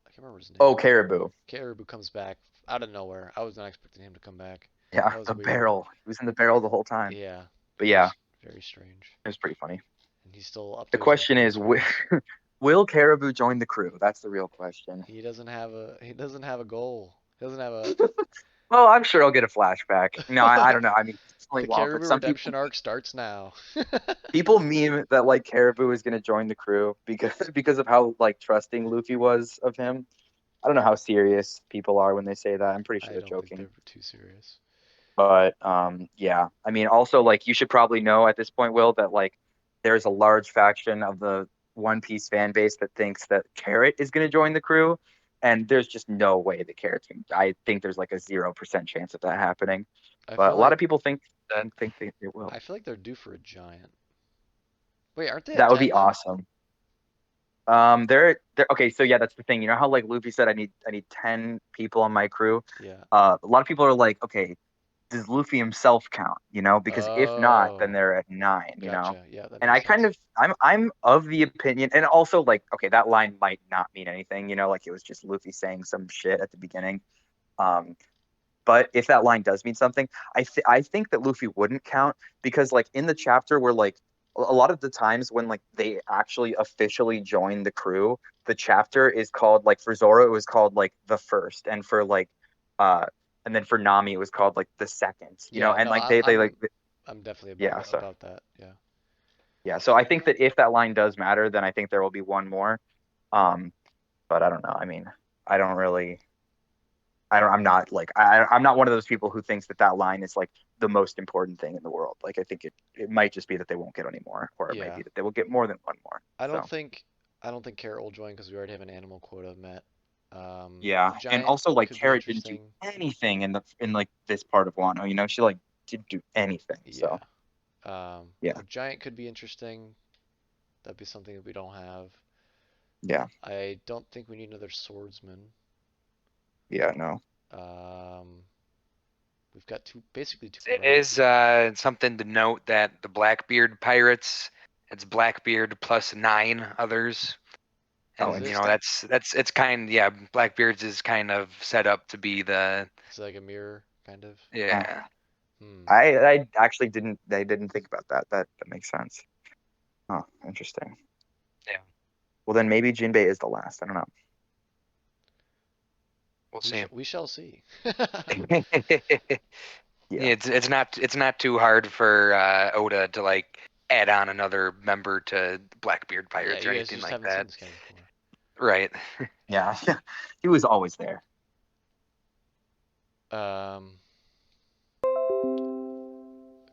I can't remember his Oh, name. Caribou. Caribou comes back out of nowhere. I was not expecting him to come back. Yeah, That was the weird. barrel. He was in the barrel the whole time. Yeah, But yeah, very strange. it was pretty funny. And he's still up The to his old question is, tricks, man. will Caribou join the crew? That's the real question. He doesn't have a goal. He doesn't have a Well, I'm sure I'll get a flashback. No, I don't know. I mean, definitely The won't. But Caribou some people redemption arc starts now. people meme that like Caribou is going to join the crew because because of how like trusting Luffy was of him. I don't know how serious people are when they say that. I'm pretty sure I they're don't think joking. they're too serious. But yeah. I mean, also like you should probably know at this point, Will, that like there's a large faction of the One Piece fan base that thinks that Carrot is going to join the crew, and there's just no way that Carrot's going. I think there's like a 0% chance of that happening. I But feel a lot like of people think That they will. I feel like they're due for a giant. Wait, aren't they at That would be 10 then? awesome. They're okay. So yeah, that's the thing. You know how like Luffy said, I need 10 people on my crew. Yeah. A lot of people are like, okay, does Luffy himself count? You know, because if not, then Oh, they're at 9. You know, gotcha. Yeah, that and makes sense. I'm of the opinion, and also like, okay, that line might not mean anything. You know, like it was just Luffy saying some shit at the beginning. Um, but if that line does mean something, I think that Luffy wouldn't count because like in the chapter where like a lot of the times when like they actually officially join the crew, the chapter is called like for Zoro it was called like the first, and for like uh and then for Nami it was called like the second, you know, Yeah, and no, like I'm they like I'm I'm definitely yeah, so about that. Yeah. yeah, so I think that if that line does matter, then I think there will be one more. Um, but I don't know. I mean, I don't really I'm not like I'm not one of those people who thinks that that line is like the most important thing in the world. Like I think it might just be that they won't get any more, or it might Yeah. be that they will get more than one more. I don't So think I don't think Carrot will join because we already have an animal quota met. yeah, and Giant also like could be Carrot didn't do interesting. anything in like this part of Wano. You know, she like didn't do anything. Yeah. So yeah, A giant could be interesting. That'd be something that we don't have. yeah, I don't think we need another swordsman. yeah, no, Um, we've got basically two it pirates. is something to note that the Blackbeard pirates, it's Blackbeard plus 9 others. oh, Is And it? interesting. it's kind yeah, Blackbeard's is kind of set up to be the It's like a mirror, kind of. Huh. yeah. Hmm. I actually didn't think about that. That makes sense. Oh, interesting. Yeah. Well, then maybe Jinbei is the last. I don't We'll We see. shall we shall see. know. Yeah, it's not too hard for Oda to like add on another member to Blackbeard Yeah, Pirates or you guys anything just like haven't seen that. this guy before. Right. Yeah, he was always there. Um,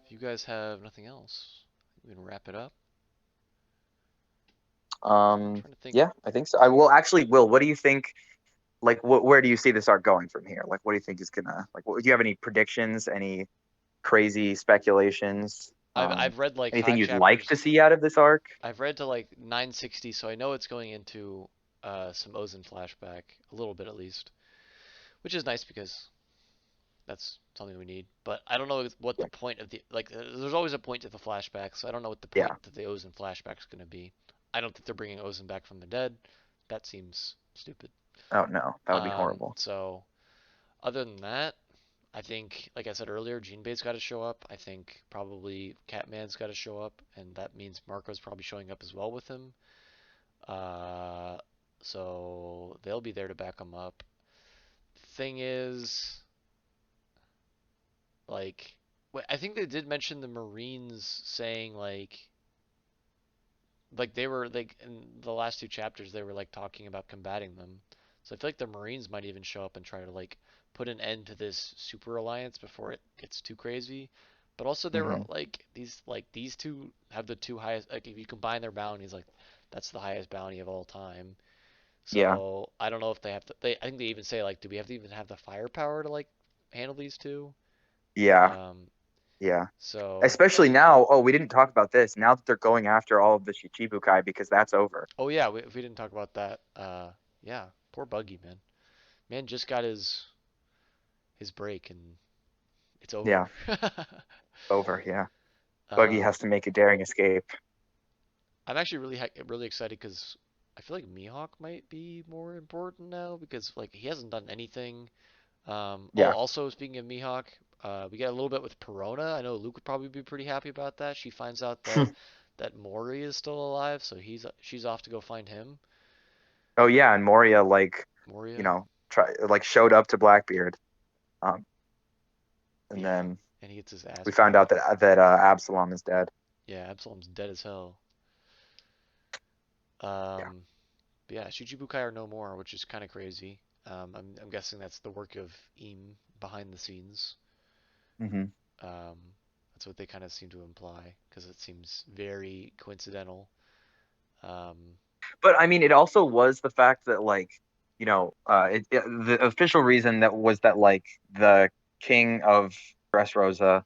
if you guys have nothing else, we can wrap it up. I'm trying to think. Yeah, I think so. I will actually, Will, what do you think? Like, where do you see this art going from here? Like, what do you think is gonna like? Do you have any predictions? Any crazy speculations? I've read like Anything five you'd like chapters. to see out of this arc? I've read to like 960, so I know it's going into some Ozen flashback, a little bit at least, which is nice because that's something we need. But I don't know what the Yeah, point of the like. There's always a point to the flashback, so I don't know what the point yeah. to the Ozen flashback is going to be. I don't think they're bringing Ozen back from the dead. That seems stupid. Oh no, that would be horrible. So other than that, I think, like I said earlier, Jinbei's got to show up. I think probably Catman's got to show up, and that means Marco's probably showing up as well with him. Uh, so they'll be there to back him up. Thing is, like, I think they did mention the Marines saying like they were like in the last two chapters they were like talking about combating them. So I feel like the Marines might even show up and try to like put an end to this super alliance before it gets too crazy. But also there were Hmm. these two have the two highest, like if you combine their bounties, like that's the highest bounty of all time. Yeah, So I don't know if they have to. I think they even say like, do we have to even have the firepower to like handle these two? yeah, Um, yeah. so Especially now. Oh, we didn't talk about this. Now that they're going after all of the Shichibukai because that's over. oh yeah, if we didn't talk about that, yeah, poor Buggy man. Man just got his break and it's over. Yeah, over. Yeah. Buggy um, has to make a daring escape. I'm actually really excited because I feel like Mihawk might be more important now because like he hasn't done anything. Oh, Yeah. also speaking of Mihawk, we get a little bit with Perona. I know Luke would probably be pretty happy about that. She finds out that Mori is still alive, so she's off to go find him. Oh yeah, and Moria Moria, showed up to Blackbeard, um, and yeah, then and he gets his ass we found beat. out that Absalom is dead. Yeah, Absalom's dead as hell. Yeah. But yeah, Shichibukai are no more, which is kind of crazy. I'm guessing that's the work of Im behind the scenes. Hmm. Um, that's what they kind of seem to imply because it seems very coincidental. Um, But I mean, it also was the fact that the official reason that was that like the king of Dressrosa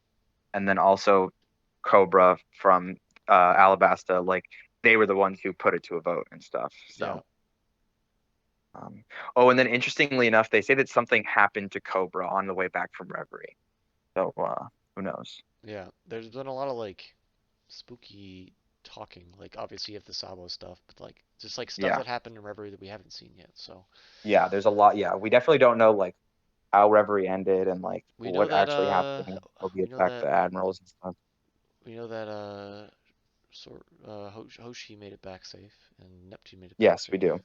and then also Cobra from Alabasta, like they were the ones who put it to a vote and stuff. yeah, So, um, oh, and then interestingly enough, they say that something happened to Cobra on the way back from Reverie. So, who knows? yeah. There's been a lot of like spooky talking. Like obviously you have the Sabo stuff, but like just like stuff Yeah, that happened in Reverie that we haven't seen yet. So yeah. There's a lot. Yeah, we definitely don't know like how Reverie ended and like we know what that actually happened when Kobe we know attacked that the admirals and stuff. we know that Hoshi made it back safe and Neptune made it back Yes, we safe. do.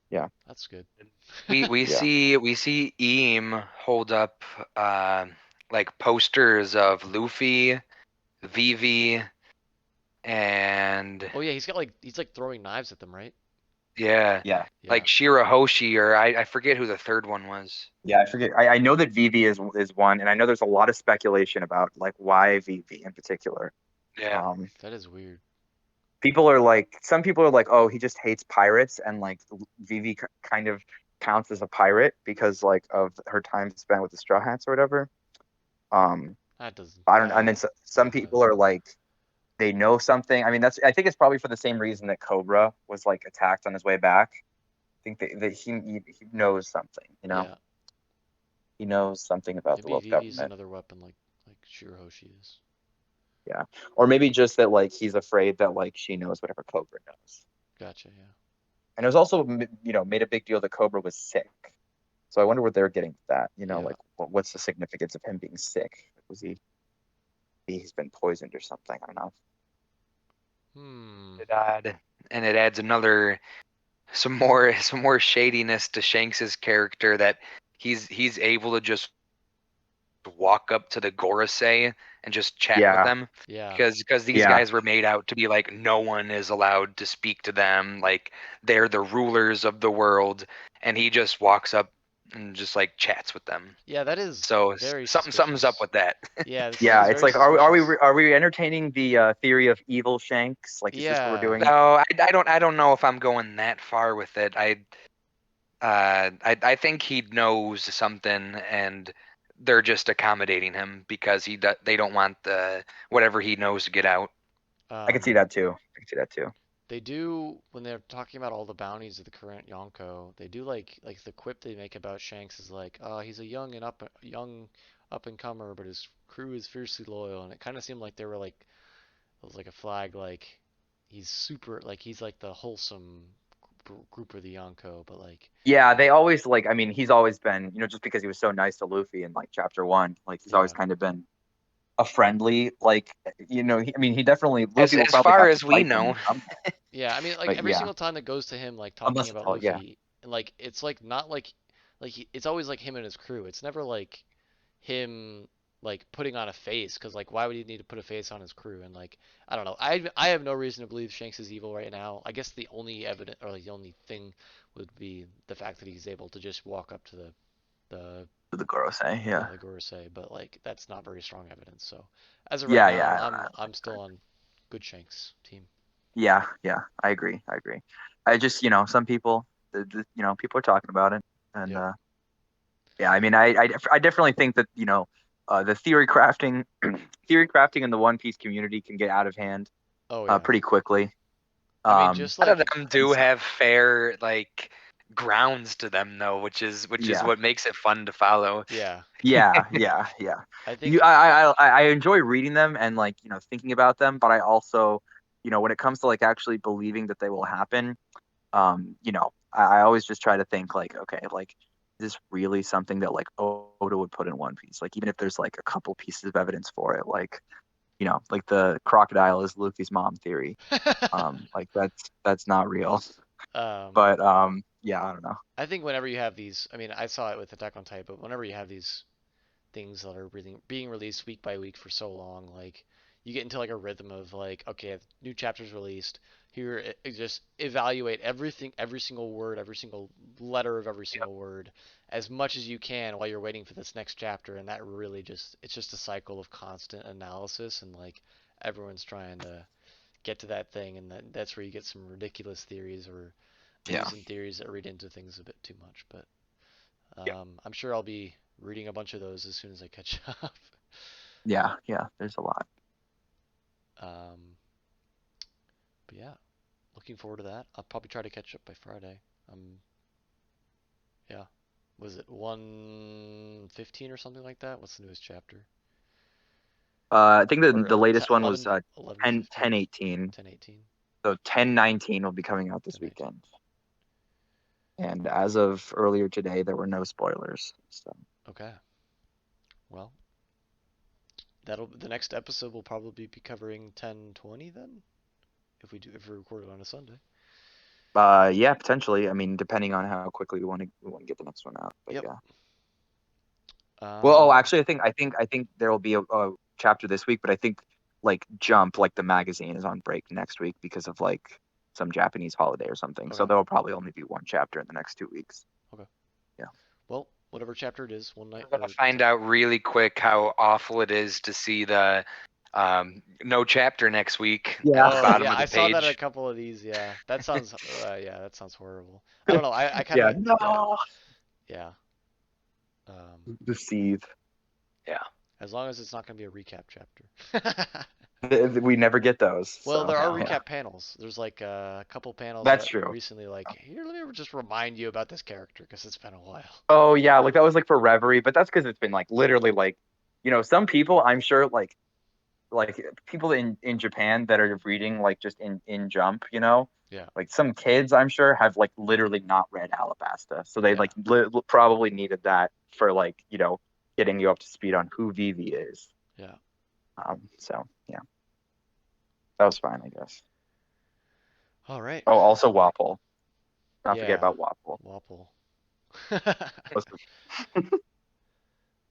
Yeah, That's good. We yeah. see Eam hold up like posters of Luffy, Vivi, and Oh yeah, he's like throwing knives at them, right? yeah, Yeah. like Yeah. Shirahoshi, or I forget who the third one was. Yeah, I forget. I know that Vivi is one, and I know there's a lot of speculation about like why Vivi in particular. Yeah. Um, That is weird. some people are like, oh, he just hates pirates, and like Vivi kind of counts as a pirate because like of her time spent with the Straw Hats or whatever. Um, That doesn't. I don't. And then some Uh, people are like, they know something. I mean, I think it's probably for the same reason that Cobra was like attacked on his way back. I think that he knows something. yeah. He knows something about the Maybe world Vivi's government. another weapon like Shirahoshi is. Yeah. Or maybe just that like he's afraid that like she knows whatever Cobra knows. Gotcha. Yeah. And it was also made a big deal that Cobra was sick. So I wonder what they're getting with that. Yeah. Like what's the significance of him being sick? Was he's been poisoned or something? I don't know. Hmm. And it adds another some more shadiness to Shanks's character, that he's able to just walk up to the Gorosei and just chat with Yeah. them, Yeah. because these Yeah. guys were made out to be like no one is allowed to speak to them, like they're the rulers of the world, and he just walks up and just like chats with them. Yeah. That is So very something's up suspicious. with that. Yeah. That Yeah. is It's very like suspicious. are we entertaining the theory of evil Shanks? Like, is this what we're Yeah. doing? No, I don't know if I'm going that far with it. I think he knows something, and they're just accommodating him because they don't want the whatever he knows to get out. I could see Um. that too. I could see that too. They do when they're talking about all the bounties of the current Yonko. They do like the quip they make about Shanks is like, he's a young up and comer, but his crew is fiercely loyal. And it kind of seemed like they were like it was like a flag, like he's like the wholesome group of the Yonko, but like Yeah, they always like. I mean, he's always been, just because he was so nice to Luffy in like chapter one. Like he's always yeah, kind of been a friendly, like I mean, he definitely As Luffy will as probably far have to as we fight him know, someday. yeah. I mean, like But every yeah, single time that goes to him, like talking unless it's about all yeah, Luffy, and like it's like not it's always like him and his crew. It's never like him like putting on a face because like why would he need to put a face on his crew and like I don't know I have no reason to believe Shanks is evil right now. I guess the only evidence or like the only thing would be the fact that he's able to just walk up to the to the Gorosei. yeah Yeah, the Gorosei, but like that's not very strong evidence. So as of right yeah, now, yeah, I'm still on good Shanks team. yeah, yeah. I agree. I agree. I just some people, people are talking about it, and Yep. yeah. I mean, I definitely think that the theory crafting in the One Piece community can get out of hand Oh yeah. pretty quickly. I mean Um, just a lot of like them and do so, have fair like grounds to them though, which is yeah. what makes it fun to follow. yeah Yeah, yeah, yeah. I You, think I enjoy reading them and like thinking about them, but I also when it comes to like actually believing that they will happen, I always just try to think like, okay, like is this really something that like Oda would put in One Piece? Like even if there's like a couple pieces of evidence for it, like like the crocodile is Luffy's mom theory. Like that's not real. Um, But yeah, I don't know. I think whenever you have these, I mean, I saw it with Attack on Titan, but whenever you have these things that are being released week by week for so long, like you get into like a rhythm of like, okay, new chapters released. Here, just evaluate everything, every single word, every single letter of every Yeah, single word, as much as you can while you're waiting for this next chapter. And that really it's just a cycle of constant analysis, and like everyone's trying to get to that thing, and that's where you get some ridiculous theories or maybe yeah, some theories that read into things a bit too much. But yeah, I'm sure I'll be reading a bunch of those as soon as I catch up. yeah, yeah. There's a lot. um, but yeah, looking forward to that. I'll probably try to catch up by Friday. Yeah. Was it 115 or something like that? What's the newest chapter? I think the Or latest one was 11, 10 11:15, 10:18. 10:18. So 10:19 will be coming out this 10:19. weekend. And as of earlier today, there were no spoilers. So Okay. Well, that'll the next episode will probably be covering 10:20 then, if we record it on a Sunday. yeah, potentially. I mean, depending on how quickly we want to get the next one out. But Yep. yeah. Well, oh, Um, actually, I think there will be a chapter this week, but I think like Jump, like the magazine, is on break next week because of like some Japanese holiday or something. So okay. there will probably only be one chapter in the next 2 weeks. Okay. Yeah. Well, whatever chapter it is, one night I'm gonna or find out really quick how awful it is to see the no chapter next week at Yeah. the oh bottom yeah, of the I saw that a page. couple of these. Yeah, that sounds. Yeah, that sounds horrible. I don't know. I kind Yeah. of. No. Yeah. Um, Deceive. Yeah. as long as it's not going to be a recap chapter. We never get those. Well, So there are No. yeah, recap panels. There's like a couple panels that's that true. recently, like, here, let me just remind you about this character because it's been a while. Oh yeah, like that was like for Reverie, but that's because it's been like literally like, some people I'm sure like people in Japan that are reading like just in Jump, Yeah, like some kids I'm sure have like literally not read Alabasta, so they yeah, like probably needed that for like getting you up to speed on who Vivi is. yeah. So yeah, that was fine, I guess. All right. Oh, also Wapol. Not forget Yeah, about Wapol. Wapple.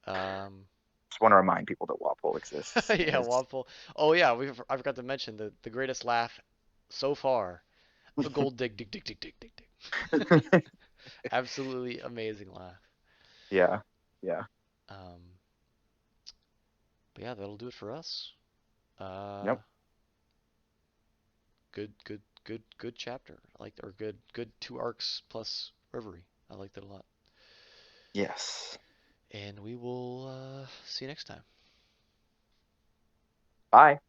um, Just want to remind people that Wapol exists and yeah, is Wapple. Oh yeah, I forgot to mention the greatest laugh so far. A gold dig, dig, dig, dig, dig, dig, dig. Absolutely amazing laugh. yeah, yeah. Um, but yeah, that'll do it for us. Uh, Yep. good chapter. I liked, or good two arcs plus Reverie. I liked it a lot. Yes. And we will see you next time. Bye.